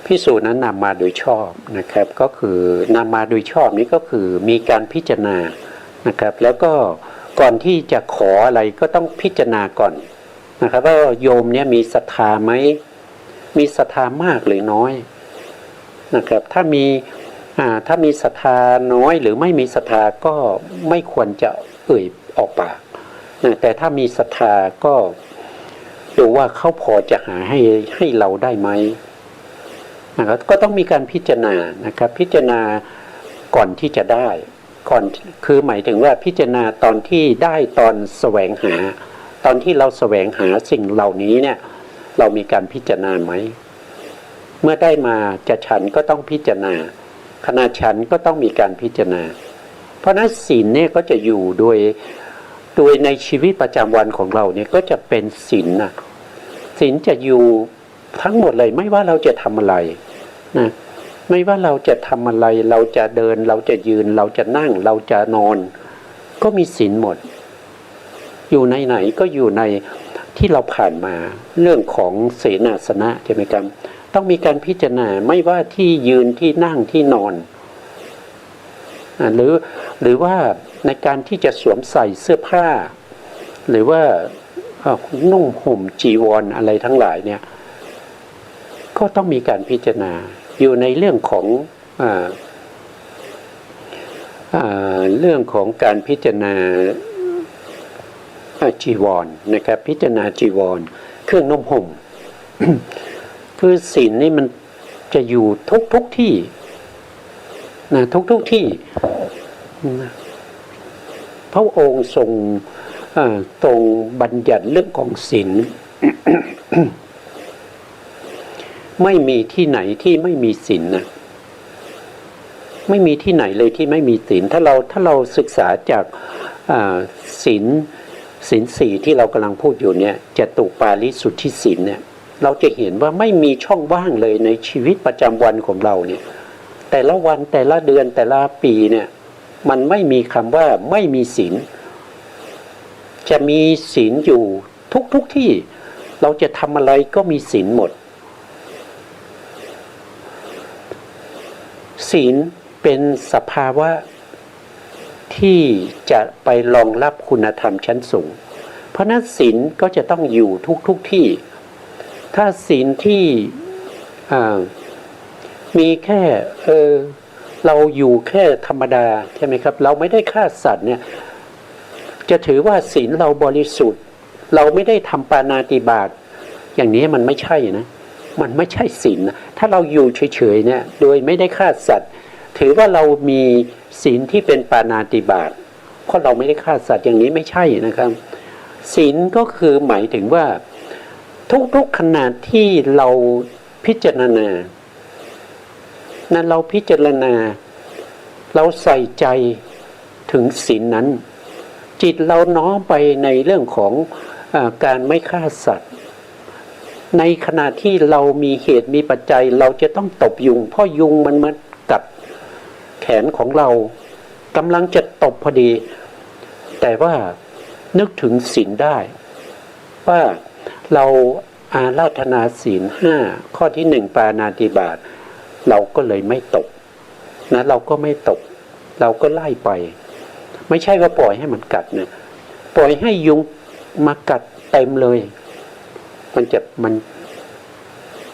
ภิกษุนั้นนำมาโดยชอบนะครับก็คือนำมาโดยชอบนี้ก็คือมีการพิจารณานะครับแล้วก็ก่อนที่จะขออะไรก็ต้องพิจารณาก่อนนะครับว่าโยมเนี่ยมีศรัทธาไหมมีศรัทธามากหรือน้อยนะครับถ้ามีศรัทธาน้อยหรือไม่มีศรัทธาก็ไม่ควรจะเอ่ยออกปากแต่ถ้ามีศรัทธาก็ดูว่าเขาพอจะหาให้เราได้ไหมนะครับก็ต้องมีการพิจารณานะครับพิจารณาก่อนที่จะได้ก่อนคือหมายถึงว่าพิจารณาตอนที่ได้ตอนแสวงหาตอนที่เราแสวงหาสิ่งเหล่านี้เนี่ยเรามีการพิจารณาไหมเมื่อได้มาจะฉันก็ต้องพิจารณาขณะฉันก็ต้องมีการพิจารณาเพราะนั้นศีลเนี่ยก็จะอยู่โดยในชีวิตประจำวันของเราเนี่ยก็จะเป็นศีลนะศีลจะอยู่ทั้งหมดเลยไม่ว่าเราจะทำอะไรนะไม่ว่าเราจะทำอะไรเราจะเดินเราจะยืนเราจะนั่งเราจะนอนก็มีศีลหมดอยู่ในไหนก็อยู่ในที่เราผ่านมาเรื่องของเสนาสนะใช่ไหมครับต้องมีการพิจารณาไม่ว่าที่ยืนที่นั่งที่นอนหรือว่าในการที่จะสวมใส่เสื้อผ้าหรือว่านุ่งห่มจีวรอะไรทั้งหลายเนี่ยก็ต้องมีการพิจารณาอยู่ในเรื่องของการพิจารณาจีวรนะครับพิจารณาจีวรเครื่องนุ่งห่ม คือศีลนี่มัน จะอยู่ทุกที่นะทุกที่นะพระองค์ทรงตรงบัญญัติเรื่องของศีล ไม่มีที่ไหนที่ไม่มีศีลนะไม่มีที่ไหนเลยที่ไม่มีศีลถ้าเราศึกษาจากศีลสี่ที่เรากำลังพูดอยู่เนี่ยจตุปาริสุทธิศีลเนี่ยเราจะเห็นว่าไม่มีช่องว่างเลยในชีวิตประจำวันของเราเนี่ยแต่ละวันแต่ละเดือนแต่ละปีเนี่ยมันไม่มีคำว่าไม่มีศีลจะมีศีลอยู่ทุกที่เราจะทำอะไรก็มีศีลหมดศีลเป็นสภาวะที่จะไปรองรับคุณธรรมชั้นสูงเพราะนั้นศีลก็จะต้องอยู่ทุกที่ถ้าศีลที่มีแค่เราอยู่แค่ธรรมดาใช่ไหมครับเราไม่ได้ฆ่าสัตว์เนี่ยจะถือว่าศีลเราบริสุทธิ์เราไม่ได้ทำปาณาติบาตอย่างนี้มันไม่ใช่นะมันไม่ใช่ศีลนะถ้าเราอยู่เฉยๆเนี่ยโดยไม่ได้ฆ่าสัตว์ถือว่าเรามีศีลที่เป็นปาณาติบาตเพราะเราไม่ได้ฆ่าสัตว์อย่างนี้ไม่ใช่นะครับศีลก็คือหมายถึงว่าทุกขณะที่เราพิจารณานั้นเราพิจารณาเราใส่ใจถึงศีลนั้นจิตเราน้อมไปในเรื่องของการไม่ฆ่าสัตว์ในขณะที่เรามีเหตุมีปัจจัยเราจะต้องตบยุงเพราะยุงมันมากัดแขนของเรากำลังจะตบพอดีแต่ว่านึกถึงศีลได้ว่าเราอาราธนาศีล5ข้อที่1ปาณาติบาตเราก็เลยไม่ตกนะเราก็ไม่ตกเราก็ไล่ไปไม่ใช่ว่าปล่อยให้มันกัดนะปล่อยให้ยุงมากัดเต็มเลยมัน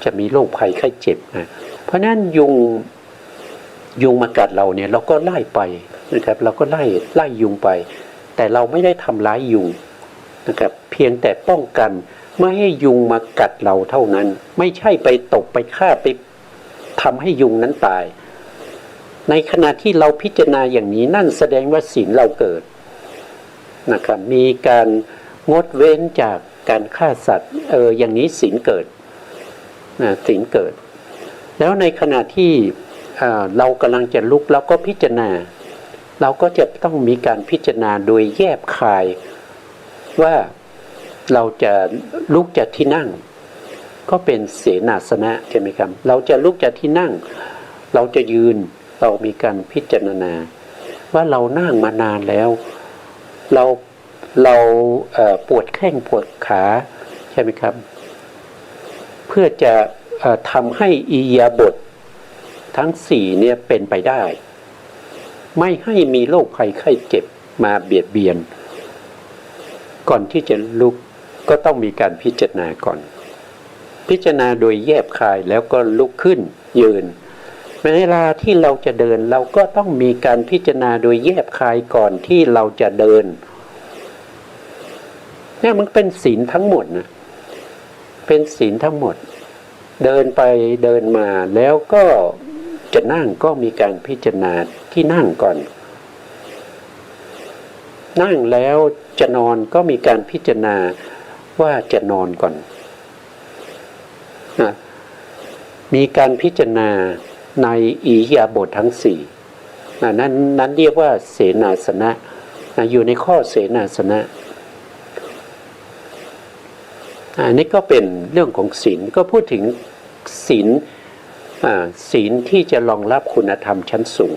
จะมีโรคภัยไข้เจ็บนะเพราะนั้นยุงมากัดเราเนี่ยเราก็ไล่ไปนะครับเราก็ไล่ยุงไปแต่เราไม่ได้ทำร้ายยุงนะครับเพียงแต่ป้องกันไม่ให้ยุงมากัดเราเท่านั้นไม่ใช่ไปตกไปฆ่าไปทำให้ยุงนั้นตายในขณะที่เราพิจารณาอย่างนี้นั่นแสดงว่าศีลเราเกิดนะครับมีการงดเว้นจากการฆ่าสัตว์อย่างนี้ศีลเกิดศีลเกิดแล้วในขณะที่เรากำลังจะลุกเราก็พิจารณาเราก็จะต้องมีการพิจารณาโดยแยบคายว่าเราจะลุกจากที่นั่งก็เป็นเสนาสนะใช่ไหมครับเราจะลุกจากที่นั่งเราจะยืนเรามีการพิจารณาว่าเรานั่งมานานแล้วเราปวดแข้งปวดขาใช่ไหมครับเพื่อจะทำให้อิริยาบถทั้ง4เนี่ยเป็นไปได้ไม่ให้มีโรคภัยไข้เจ็บมาเบียดเบียนก่อนที่จะลุกก็ต้องมีการพิจารณาก่อนพิจารณาโดยแยบคายแล้วก็ลุกขึ้นยืนเวลาที่เราจะเดินเราก็ต้องมีการพิจารณาโดยแยบคายก่อนที่เราจะเดินเนี่ยมันเป็นศีลทั้งหมดนะเป็นศีลทั้งหมดเดินไปเดินมาแล้วก็จะนั่งก็มีการพิจารณาที่นั่งก่อนนั่งแล้วจะนอนก็มีการพิจารณาว่าจะนอนก่อนนะมีการพิจารณาในอิริยาบถทั้ง4นั้นเรียกว่าเสนาสนะอยู่ในข้อเสนาสนะนี่ก็เป็นเรื่องของศีลก็พูดถึงศีลที่จะรองรับคุณธรรมชั้นสูง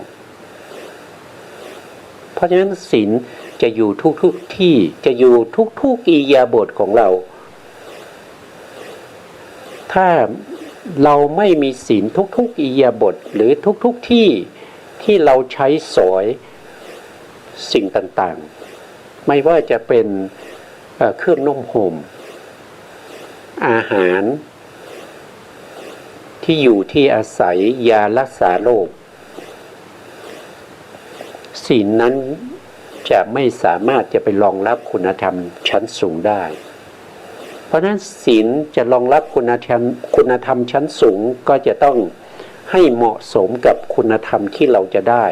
เพราะฉะนั้นศีลจะอยู่ทุกที่จะอยู่ทุกอิริยาบถของเราถ้าเราไม่มีศีลทุกอิริยาบถหรือทุกที่เราใช้สอยสิ่งต่างๆไม่ว่าจะเป็นเครื่องนุ่งห่มอาหารที่อยู่ที่อาศัยยารักษาโรคศีลนั้นจะไม่สามารถจะไปรองรับคุณธรรมชั้นสูงได้เพราะฉะนั้นศีลจะรองรับคุณธรรมชั้นสูงก็จะต้อง ให้เหมาะสมกับคุณธรรมที่เราจะได้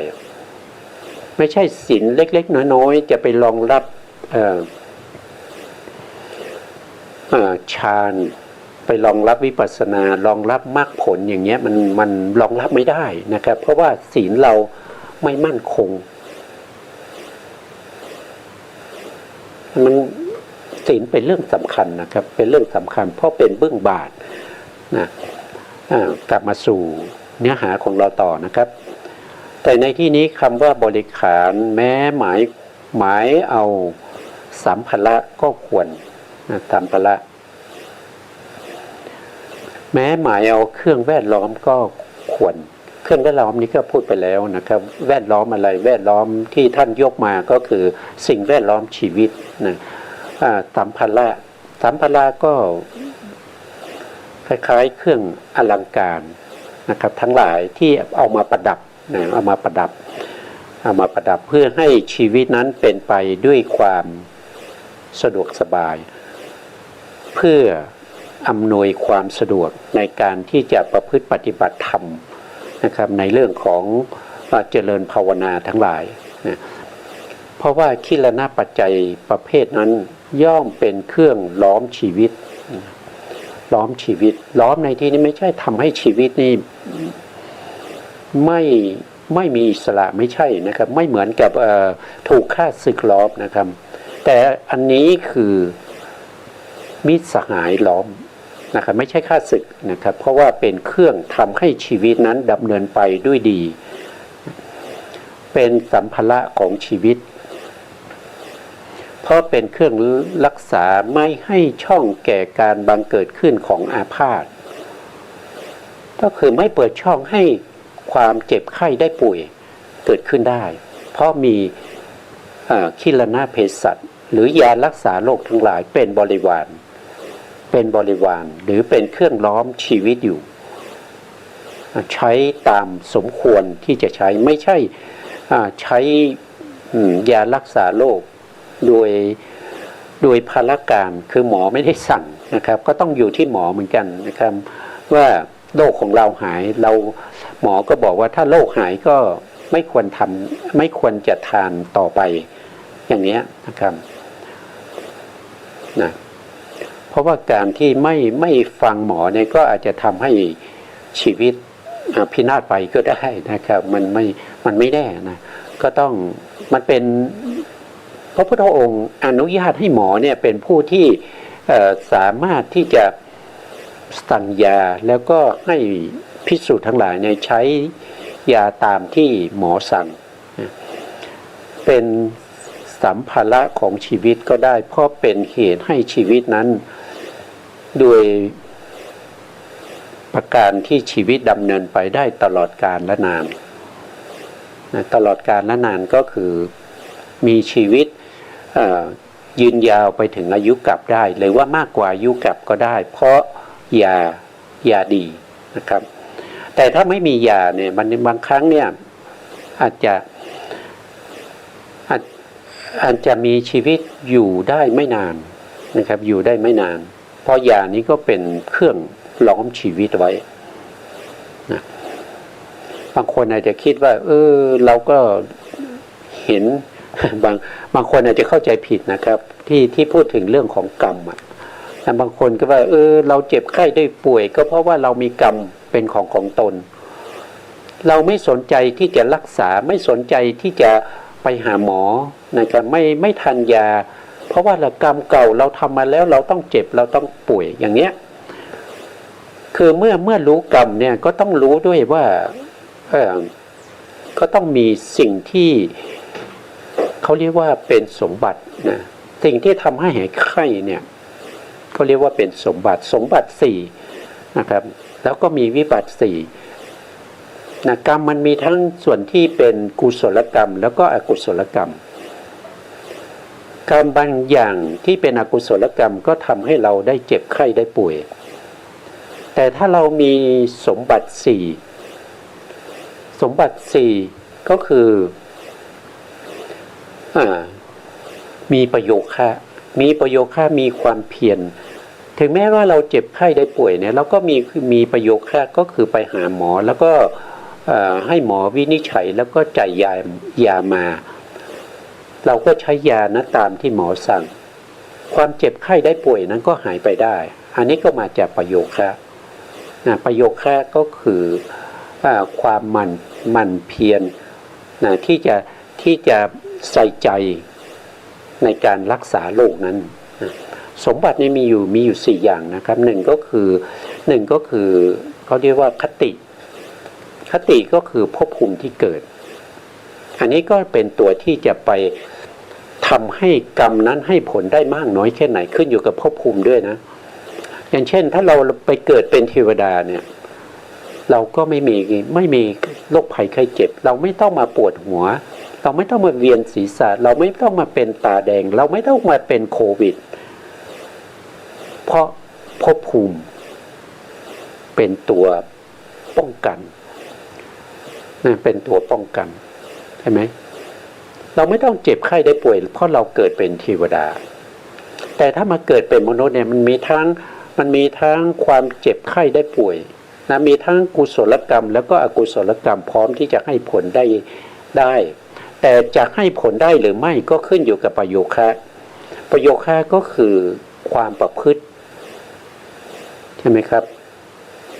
ไม่ใช่ศีลเล็กๆน้อยๆจะไปรองรับฌานไปรองรับวิปัสสนารองรับมรรคผลอย่างเงี้ยมันรองรับไม่ได้นะครับเพราะว่าศีลเราไม่มั่นคงมันศีลเป็นเรื่องสำคัญนะครับเป็นเรื่องสำคัญเพราะเป็นเบื้องบาทนะกลับมาสู่เนื้อหาของเราต่อนะครับแต่ในที่นี้คำว่าบริขารแม้หมายเอาสัมภาระก็ควรนะสัมภาระแม้หมายเอาเครื่องแวดล้อมก็ควรเครื่องแวดล้อมนี้ก็พูดไปแล้วนะครับแวดล้อมอะไรแวดล้อมที่ท่านยกมาก็คือสิ่งแวดล้อมชีวิตนะสัมภาระก็คล้ายๆเครื่องอลังการนะครับทั้งหลายที่เอามาประดับนะเอามาประดับเพื่อให้ชีวิตนั้นเป็นไปด้วยความสะดวกสบายเพื่ออำนวยความสะดวกในการที่จะประพฤติปฏิบัติธรรมนะครับในเรื่องของเจริญภาวนาทั้งหลายนะเพราะว่าคิลนะปัจจัยประเภทนั้นย่อมเป็นเครื่องล้อมชีวิตล้อมชีวิตล้อมในที่นี้ไม่ใช่ทำให้ชีวิตนี่ไม่มีอิสระไม่ใช่นะครับไม่เหมือนกับถูกฆ่าศึกล้อมนะครับแต่อันนี้คือมิตรสหายล้อมนะครับไม่ใช่ฆ่าศึกนะครับเพราะว่าเป็นเครื่องทำให้ชีวิตนั้นดำเนินไปด้วยดีเป็นสัมภาระของชีวิตเพราะเป็นเครื่องรักษาไม่ให้ช่องแก่การบังเกิดขึ้นของอาพาธก็คือไม่เปิดช่องให้ความเจ็บไข้ได้ป่วยเกิดขึ้นได้เพราะมีคิลนะเภสัชหรือยารักษาโรคทั้งหลายเป็นบริวารหรือเป็นเครื่องล้อมชีวิตอยู่ใช้ตามสมควรที่จะใช้ไม่ใช่ใช้ยารักษาโรคโดยภารการคือหมอไม่ได้สั่งนะครับก็ต้องอยู่ที่หมอเหมือนกันนะครับว่าโรคของเราหายหมอก็บอกว่าถ้าโรคหายก็ไม่ควรจะทานต่อไปอย่างนี้นะครับนะเพราะว่าการที่ไม่ฟังหมอเนี่ยก็อาจจะทำให้ชีวิตพินาศไปก็ได้นะครับมันไม่แน่นะก็ต้องมันเป็นพระพุทธองค์อนุญาตให้หมอเนี่ยเป็นผู้ที่สามารถที่จะสั่งยาแล้วก็ให้ภิกษุทั้งหลายเนี่ยใช้ยาตามที่หมอสั่งเป็นสัมภาระของชีวิตก็ได้เพราะเป็นเหตุให้ชีวิตนั้นโดยประการที่ชีวิตดำเนินไปได้ตลอดกาลและนานตลอดกาลและนานก็คือมีชีวิตยืนยาวไปถึงอายุกลับได้หรือว่ามากกว่าอายุกลับก็ได้เพราะยาดีนะครับแต่ถ้าไม่มียาเนี่ยมันบางครั้งเนี่ยอาจจะมีชีวิตอยู่ได้ไม่นานนะครับอยู่ได้ไม่นานเพราะยานี้ก็เป็นเครื่องล้อมชีวิตไว้นะบางคนอาจจะคิดว่าเราก็เห็นบางคนอาจจะเข้าใจผิดนะครับที่พูดถึงเรื่องของกรรมแต่บางคนก็ว่าเราเจ็บไข้ได้ป่วยก็เพราะว่าเรามีกรรมเป็นของตนเราไม่สนใจที่จะรักษาไม่สนใจที่จะไปหาหมอนะครับไม่ทานยาเพราะว่าเรากรรมเก่าเราทำมาแล้วเราต้องเจ็บเราต้องป่วยอย่างเนี้ยคือเมื่อรู้กรรมเนี่ยก็ต้องรู้ด้วยว่าก็ต้องมีสิ่งที่เขาเรียกว่าเป็นสมบัตินะสิ่งที่ทำให้หายไข้เนี่ยเขาเรียกว่าเป็นสมบัติ4นะครับแล้วก็มีวิบัติ4นะกรรมมันมีทั้งส่วนที่เป็นกุศลกรรมแล้วก็อกุศลกรรมกรรมบางอย่างที่เป็นอกุศลกรรมก็ทำให้เราได้เจ็บไข้ได้ป่วยแต่ถ้าเรามีสมบัติ4ก็คือมีประโยคะมีความเพียร ถึงแม้ว่าเราเจ็บไข้ได้ป่วยเนี่ยเราก็มีประโยคแค่ก็คือไปหาหมอแล้วก็ให้หมอวินิจฉัยแล้วก็จ่ายยามาเราก็ใช้ยานะตามที่หมอสั่งความเจ็บไข้ได้ป่วยนั้นก็หายไปได้อันนี้ก็มาจากประโยคแค่ประโยคแค่ก็คือความมันเพียรที่จะใส่ใจในการรักษาโรคนั้นสมบัตินี้มีอยู่4อย่างนะครับหนึ่งก็คือเขาเรียกว่าคติก็คือภพภูมิที่เกิดอันนี้ก็เป็นตัวที่จะไปทำให้กรรมนั้นให้ผลได้มากน้อยแค่ไหนขึ้นอยู่กับภพภูมิด้วยนะอย่างเช่นถ้าเราไปเกิดเป็นเทวดาเนี่ยเราก็ไม่มีโรคภัยไข้เจ็บเราไม่ต้องมาปวดหัวเราไม่ต้องมาเวียนศีรษะเราไม่ต้องมาเป็นตาแดงเราไม่ต้องมาเป็นโควิดเพราะภพภูมิเป็นตัวป้องกันเป็นตัวป้องกันใช่ไหมเราไม่ต้องเจ็บไข้ได้ป่วยเพราะเราเกิดเป็นเทวดาแต่ถ้ามาเกิดเป็นมนุษย์เนี่ยมันมีทั้งความเจ็บไข้ได้ป่วยนะมีทั้งกุศลกรรมแล้วก็อกุศลกรรมพร้อมที่จะให้ผลได้แต่จะให้ผลได้หรือไม่ก็ขึ้นอยู่กับประโยคะก็คือความประพฤติใช่ไหมครับ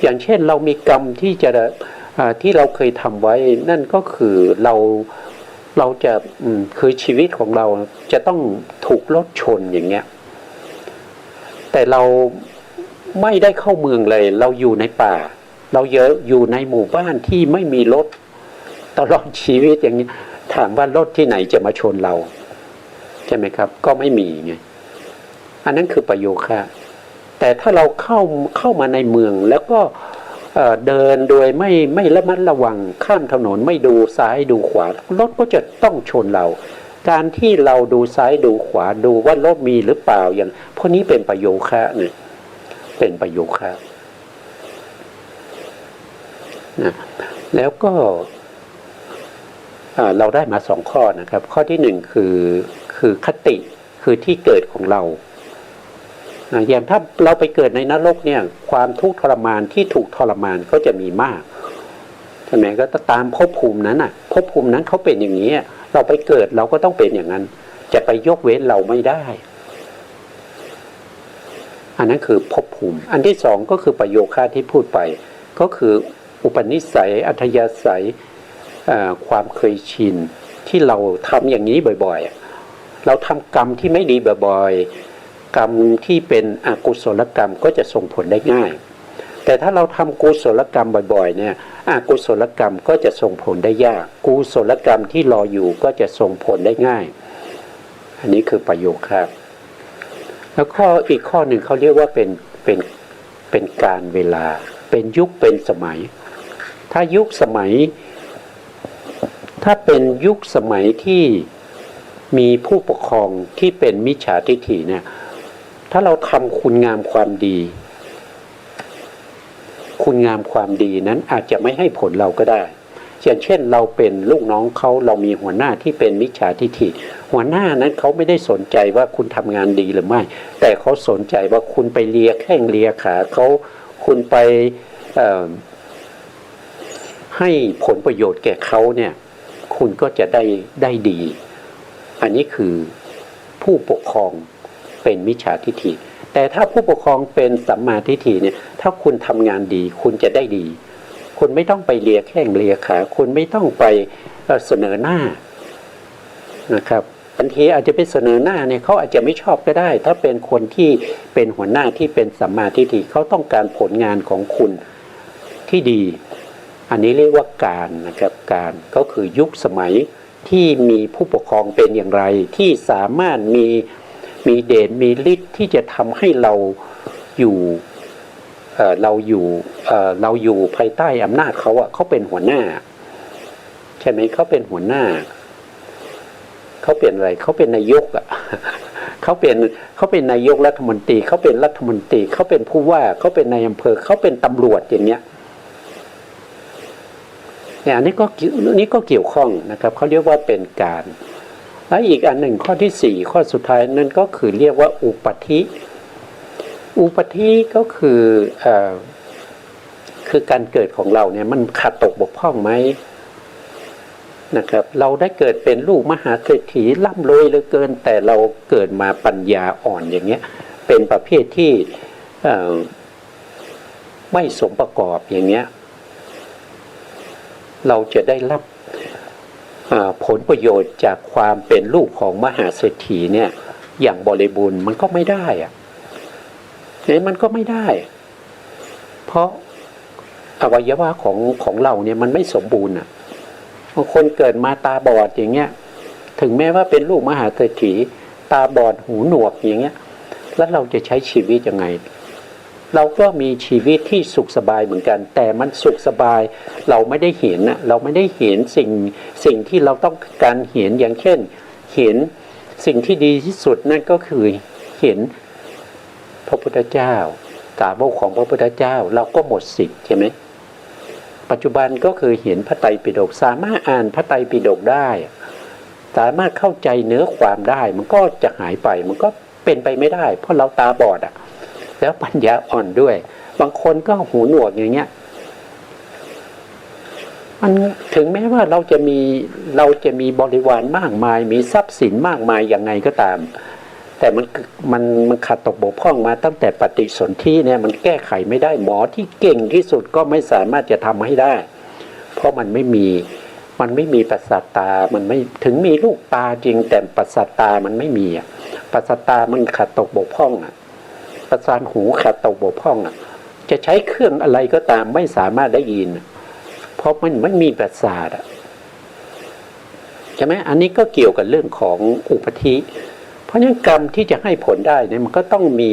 อย่างเช่นเรามีกรรมที่เราเคยทำไว้นั่นก็คือเราจะคือชีวิตของเราจะต้องถูกรถชนอย่างเงี้ยแต่เราไม่ได้เข้าเมืองเลยเราอยู่ในป่าเราอยู่ในหมู่บ้านที่ไม่มีรถตลอดชีวิตอย่างนี้ถามว่ารถที่ไหนจะมาชนเราใช่ไหมครับก็ไม่มีไงอันนั้นคือประโยคะแต่ถ้าเราเข้ามาในเมืองแล้วก็เดินโดยไม่ระมัดระวังข้ามถนนไม่ดูซ้ายดูขวารถก็จะต้องชนเราการที่เราดูซ้ายดูขวาดูว่ารถมีหรือเปล่าอย่างพวกนี้เป็นประโยคะเนี่ยเป็นประโยคะนะแล้วก็เราได้มา2ข้อนะครับข้อที่1คือคติคือที่เกิดของเราอย่างถ้าเราไปเกิดในนรกเนี่ยความทุกข์ทรมานที่ถูกทรมานก็จะมีมากใช่ไหมก็ตามภพภูมินั้นภพภูมินั้นเขาเป็นอย่างนี้เราไปเกิดเราก็ต้องเป็นอย่างนั้นจะไปยกเว้นเราไม่ได้อันนั้นคือภพภูมิอันที่2ก็คือประโยคะที่พูดไปก็คืออุปนิสัยอัธยาศัยความเคยชินที่เราทำอย่างนี้บ่อยๆเราทำกรรมที่ไม่ดีบ่อยๆกรรมที่เป็นอกุศลกรรมก็จะส่งผลได้ง่ายแต่ถ้าเราทำกุศลกรรมบ่อยๆเนี่ยอกุศลกรรมก็จะส่งผลได้ยากกุศลกรรมที่รออยู่ก็จะส่งผลได้ง่ายอันนี้คือประโยคะแล้วอีกข้อหนึ่งเขาเรียกว่าเป็นการเวลาเป็นยุคเป็นสมัยถ้ายุคสมัยถ้าเป็นยุคสมัยที่มีผู้ปกครองที่เป็นมิจฉาทิฏฐิเนี่ยถ้าเราทำคุณงามความดีคุณงามความดีนั้นอาจจะไม่ให้ผลเราก็ได้อย่างเช่นเราเป็นลูกน้องเขาเรามีหัวหน้าที่เป็นมิจฉาทิฏฐิหัวหน้านั้นเขาไม่ได้สนใจว่าคุณทำงานดีหรือไม่แต่เขาสนใจว่าคุณไปเลียแข้งเลียขาเขาคุณไปให้ผลประโยชน์แก่เขาเนี่ยคุณก็จะได้ดีอันนี้คือผู้ปกครองเป็นมิจฉาทิฏฐิแต่ถ้าผู้ปกครองเป็นสัมมาทิฏฐิเนี่ยถ้าคุณทำงานดีคุณจะได้ดีคุณไม่ต้องไปเลียแข้งเลียขาคุณไม่ต้องไปเสนอหน้านะครับบางทีอาจจะเป็นเสนอหน้าเนี่ยเขาอาจจะไม่ชอบก็ได้ถ้าเป็นคนที่เป็นหัวหน้าที่เป็นสัมมาทิฏฐิเขาต้องการผลงานของคุณที่ดีอันนี้เรียกว่าการนะครับการก็คือยุคสมัยที่มีผู้ปกครองเป็นอย่างไรที่สามารถมีเดชมีฤทธิ์ที่จะทำให้เราอยู่ภายใต้อำนาจเขาเขาเป็นหัวหน้าใช่ไหมเขาเป็นหัวหน้าเขาเป็นอะไรเขาเป็นนายกเขาเป็นนายกรัฐมนตรีเขาเป็นรัฐมนตรีเขาเป็นผู้ว่าเขาเป็นนายอำเภอเขาเป็นตำรวจอย่างเนี้ยอันนี้ก็เกี่ยวข้องนะครับเขาเรียกว่าเป็นการและอีกอันหนึ่งข้อที่4ข้อสุดท้ายนั่นก็คือเรียกว่าอุปธิ อุปธิก็คือการเกิดของเราเนี่ยมันขาดตกบกพร่องไหมนะครับเราได้เกิดเป็นลูกมหาเศรษฐีร่ำรวยเหลือเกินแต่เราเกิดมาปัญญาอ่อนอย่างเงี้ยเป็นประเภทที่ไม่สมประกอบอย่างเงี้ยเราจะได้รับผลประโยชน์จากความเป็นลูกของมหาเศรษฐีเนี่ยอย่างบริบูรณ์มันก็ไม่ได้อะเนี่ยมันก็ไม่ได้ เพราะอวัยวะของเราเนี่ยมันไม่สมบูรณ์อ่ะบางคนเกิดมาตาบอดอย่างเงี้ยถึงแม้ว่าเป็นลูกมหาเศรษฐีตาบอดหูหนวกอย่างเงี้ยแล้วเราจะใช้ชีวิตยังไงเราก็มีชีวิตที่สุขสบายเหมือนกันแต่มันสุขสบายเราไม่ได้เห็นนะเราไม่ได้เห็นสิ่งที่เราต้องการเห็นอย่างเช่นเห็นสิ่งที่ดีที่สุดนั่นก็คือเห็นพระพุทธเจ้าสาวกของพระพุทธเจ้าเราก็หมดสิทธิ์ใช่ไหมปัจจุบันก็คือเห็นพระไตรปิฎกสามารถอ่านพระไตรปิฎกได้สามารถเข้าใจเนื้อความได้มันก็จะหายไปมันก็เป็นไปไม่ได้เพราะเราตาบอดอ่ะแล้วปัญญาอ่อนด้วยบางคนก็หูหนวกอย่างเงี้ยมันถึงแม้ว่าเราจะมีบริวารมากมายมีทรัพย์สินมากมายอย่างไงก็ตามแต่มันขาดตกบกพร่องมาตั้งแต่ปฏิสนธิเนี่ยมันแก้ไขไม่ได้หมอที่เก่งที่สุดก็ไม่สามารถจะทำให้ได้เพราะมันไม่มีประสาทตามันไม่ถึงมีลูกตาจริงแต่ประสาทตามันไม่มีอ่ะประสาทตามันขาดตกบกพร่องอ่ะประสาทหูขาดตกบกพร่องอ่ะจะใช้เครื่องอะไรก็ตามไม่สามารถได้ยินเพราะมันไม่มีประสาทอ่ะใช่ไหมอันนี้ก็เกี่ยวกับเรื่องของอุปธิเพราะฉะนั้นกรรมที่จะให้ผลได้เนี่ยมันก็ต้องมี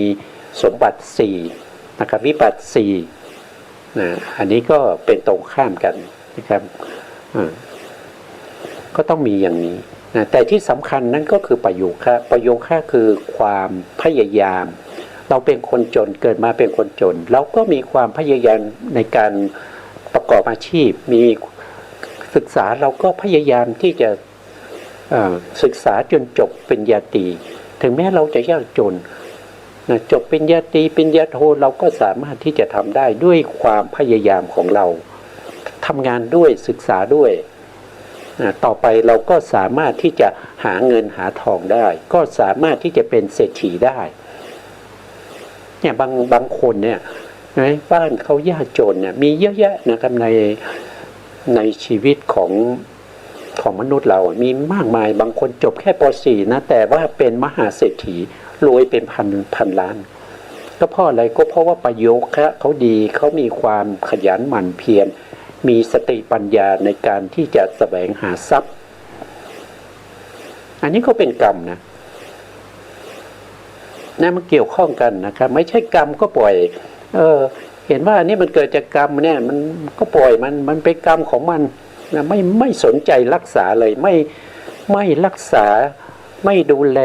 สมบัติ4นะครับวิบัติ4นะอันนี้ก็เป็นตรงข้ามกันนะครับก็ต้องมีอย่างนี้นะแต่ที่สำคัญนั่นก็คือประโยคะคือความพยายามเราเป็นคนจนเกิดมาเป็นคนจนเราก็มีความพยายามในการประกอบอาชีพมีศึกษาเราก็พยายามที่จะศึกษาจนจบปริญญาตรีถึงแม้เราจะยากจนจบปริญญาตรีปริญญาโทเราก็สามารถที่จะทำได้ด้วยความพยายามของเราทำงานด้วยศึกษาด้วยต่อไปเราก็สามารถที่จะหาเงินหาทองได้ก็สามารถที่จะเป็นเศรษฐีได้เนี่ยบางคนเนี่ยบ้านเขายากจนเนี่ยมีเยอะแยะนะครับในชีวิตของมนุษย์เรามีมากมายบางคนจบแค่ป .4 นะแต่ว่าเป็นมหาเศรษฐีรวยเป็นพันล้านก็เพราะอะไรก็เพราะว่าประโยคะเขาดีเขามีความขยันหมั่นเพียรมีสติปัญญาในการที่จะแสวงหาทรัพย์อันนี้ก็เป็นกรรมนะมันเกี่ยวข้องกันนะครับไม่ใช่กรรมก็ปล่อยเห็นว่าอันนี้มันเกิดจากกรรมเนี่ยมันก็ปล่อยมันเป็นกรรมของมันนะไม่สนใจรักษาเลยไม่รักษาไม่ดูแล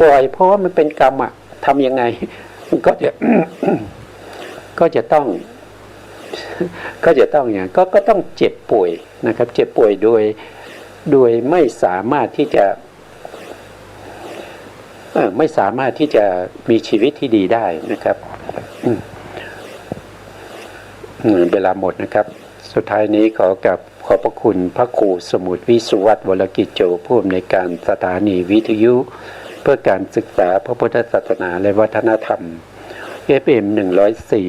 ปล่อยเพราะว่ามันเป็นกรรมอ่ะทำยังไงมันก็จะ ก็จะต้องอย่างก็ต้องเจ็บป่วยนะครับเจ็บป่วยโดยไม่สามารถที่จะมีชีวิตที่ดีได้นะครับเวลาหมดนะครับสุดท้ายนี้ขอบพระคุณพระครูสมุทรวิสุวัตรวรกิจโจผู้อำนวยการสถานีวิทยุเพื่อการศึกษาพระพุทธศาสนาและวัฒนธรรม FM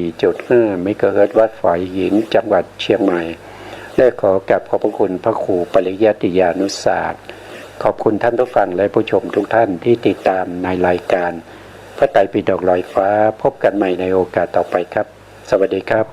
104.5 เมกะเฮิรตซ์วัดฝายหินจังหวัดเชียงใหม่และขอบพระคุณพระครูปริยัติยานุศาสตร์ขอบคุณท่านผู้ฟังและผู้ชมทุกท่านที่ติดตามในรายการพระไตรปิฎกลอยฟ้าพบกันใหม่ในโอกาสต่อไปครับสวัสดีครับ